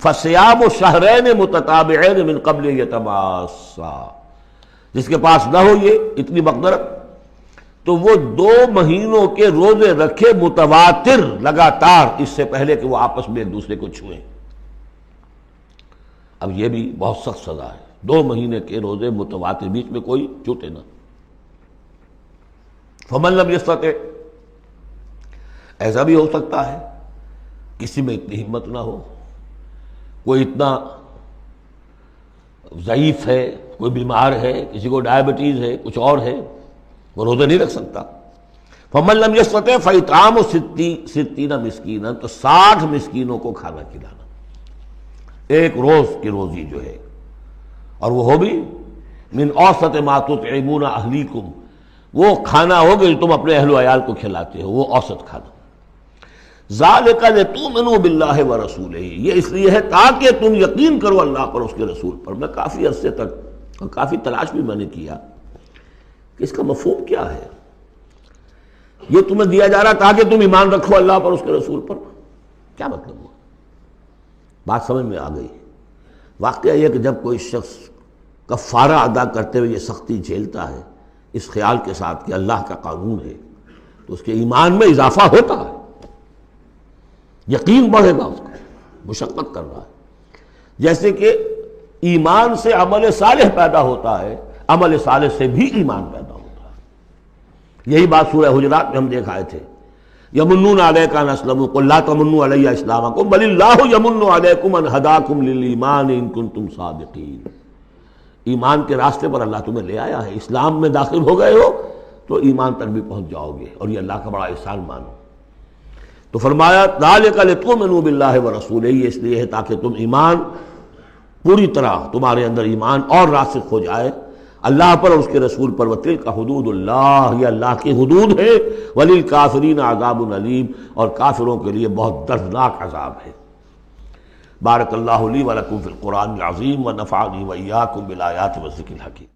فصیام شہرین متتابعین من قبل یتماسا، جس کے پاس نہ ہو یہ اتنی مقدرت تو وہ 2 مہینوں کے روزے رکھے متواتر لگاتار، اس سے پہلے کہ وہ آپس میں ایک دوسرے کو چھوئیں. اب یہ بھی بہت سخت سزا ہے، 2 مہینے کے روزے متواتر، بیچ میں کوئی چھوٹے نہ. فمن لم یستطع، ایسا بھی ہو سکتا ہے کسی میں اتنی ہمت نہ ہو، کوئی اتنا ضعیف ہے، کوئی بیمار ہے، کسی کو ڈائبٹیز ہے، کچھ اور ہے، وہ روزے نہیں رکھ سکتا. فمن لم یستطع فاطعام 60 مسکینا، تو 60 مسکینوں کو کھانا کھلانا، ایک روز کی روزی جو ہے، اور وہ ہو بھی من اوسط ما تطعمون اہلیکم، وہ کھانا ہوگا جو تم اپنے اہل و عیال کو کھلاتے ہو، وہ اوسط کھانا. ذالک لتؤمنوا باللہ ورسولہ، یہ اس لیے ہے تاکہ تم یقین کرو اللہ پر، اس کے رسول پر. میں کافی عرصے تک اور کافی تلاش بھی میں نے کیا کہ اس کا مفہوم کیا ہے. یہ تمہیں دیا جا رہا تاکہ تم ایمان رکھو اللہ پر، اس کے رسول پر، کیا مطلب ہوا؟ بات سمجھ میں آ گئی. واقعہ یہ کہ جب کوئی شخص کفارہ ادا کرتے ہوئے یہ سختی جھیلتا ہے اس خیال کے ساتھ کہ اللہ کا قانون ہے، تو اس کے ایمان میں اضافہ ہوتا ہے، یقین بڑھے گا، اس کو مشقت کر رہا ہے. جیسے کہ ایمان سے عمل صالح پیدا ہوتا ہے، عمل صالح سے بھی ایمان پیدا ہوتا ہے. یہی بات سورہ حجرات میں ہم دیکھ آئے تھے. یمنون علیک ان اسلموا قل لا تمنوا علی اسلامکم بل اللہ یمن علیکم ان ہداکم للایمان ان کنتم صادقین. ایمان کے راستے پر اللہ تمہیں لے آیا ہے، اسلام میں داخل ہو گئے ہو تو ایمان تک بھی پہنچ جاؤ گے، اور یہ اللہ کا بڑا احسان مانو. تو فرمایا ذالک لتؤمنوا باللہ ورسولہ، یہ اس لیے ہے تاکہ تم ایمان پوری طرح تمہارے اندر ایمان اور راسخ ہو جائے اللہ پر اور اس کے رسول پر. وتلک حدود اللہ، یہ اللہ کی حدود ہے. وللکافرین عذاب علیم، اور کافروں کے لیے بہت دردناک عذاب ہے. بارک اللہ لی ولکم فی القرآن العظیم ونفعنی وإیاکم بالآیات والذکر الحکیم.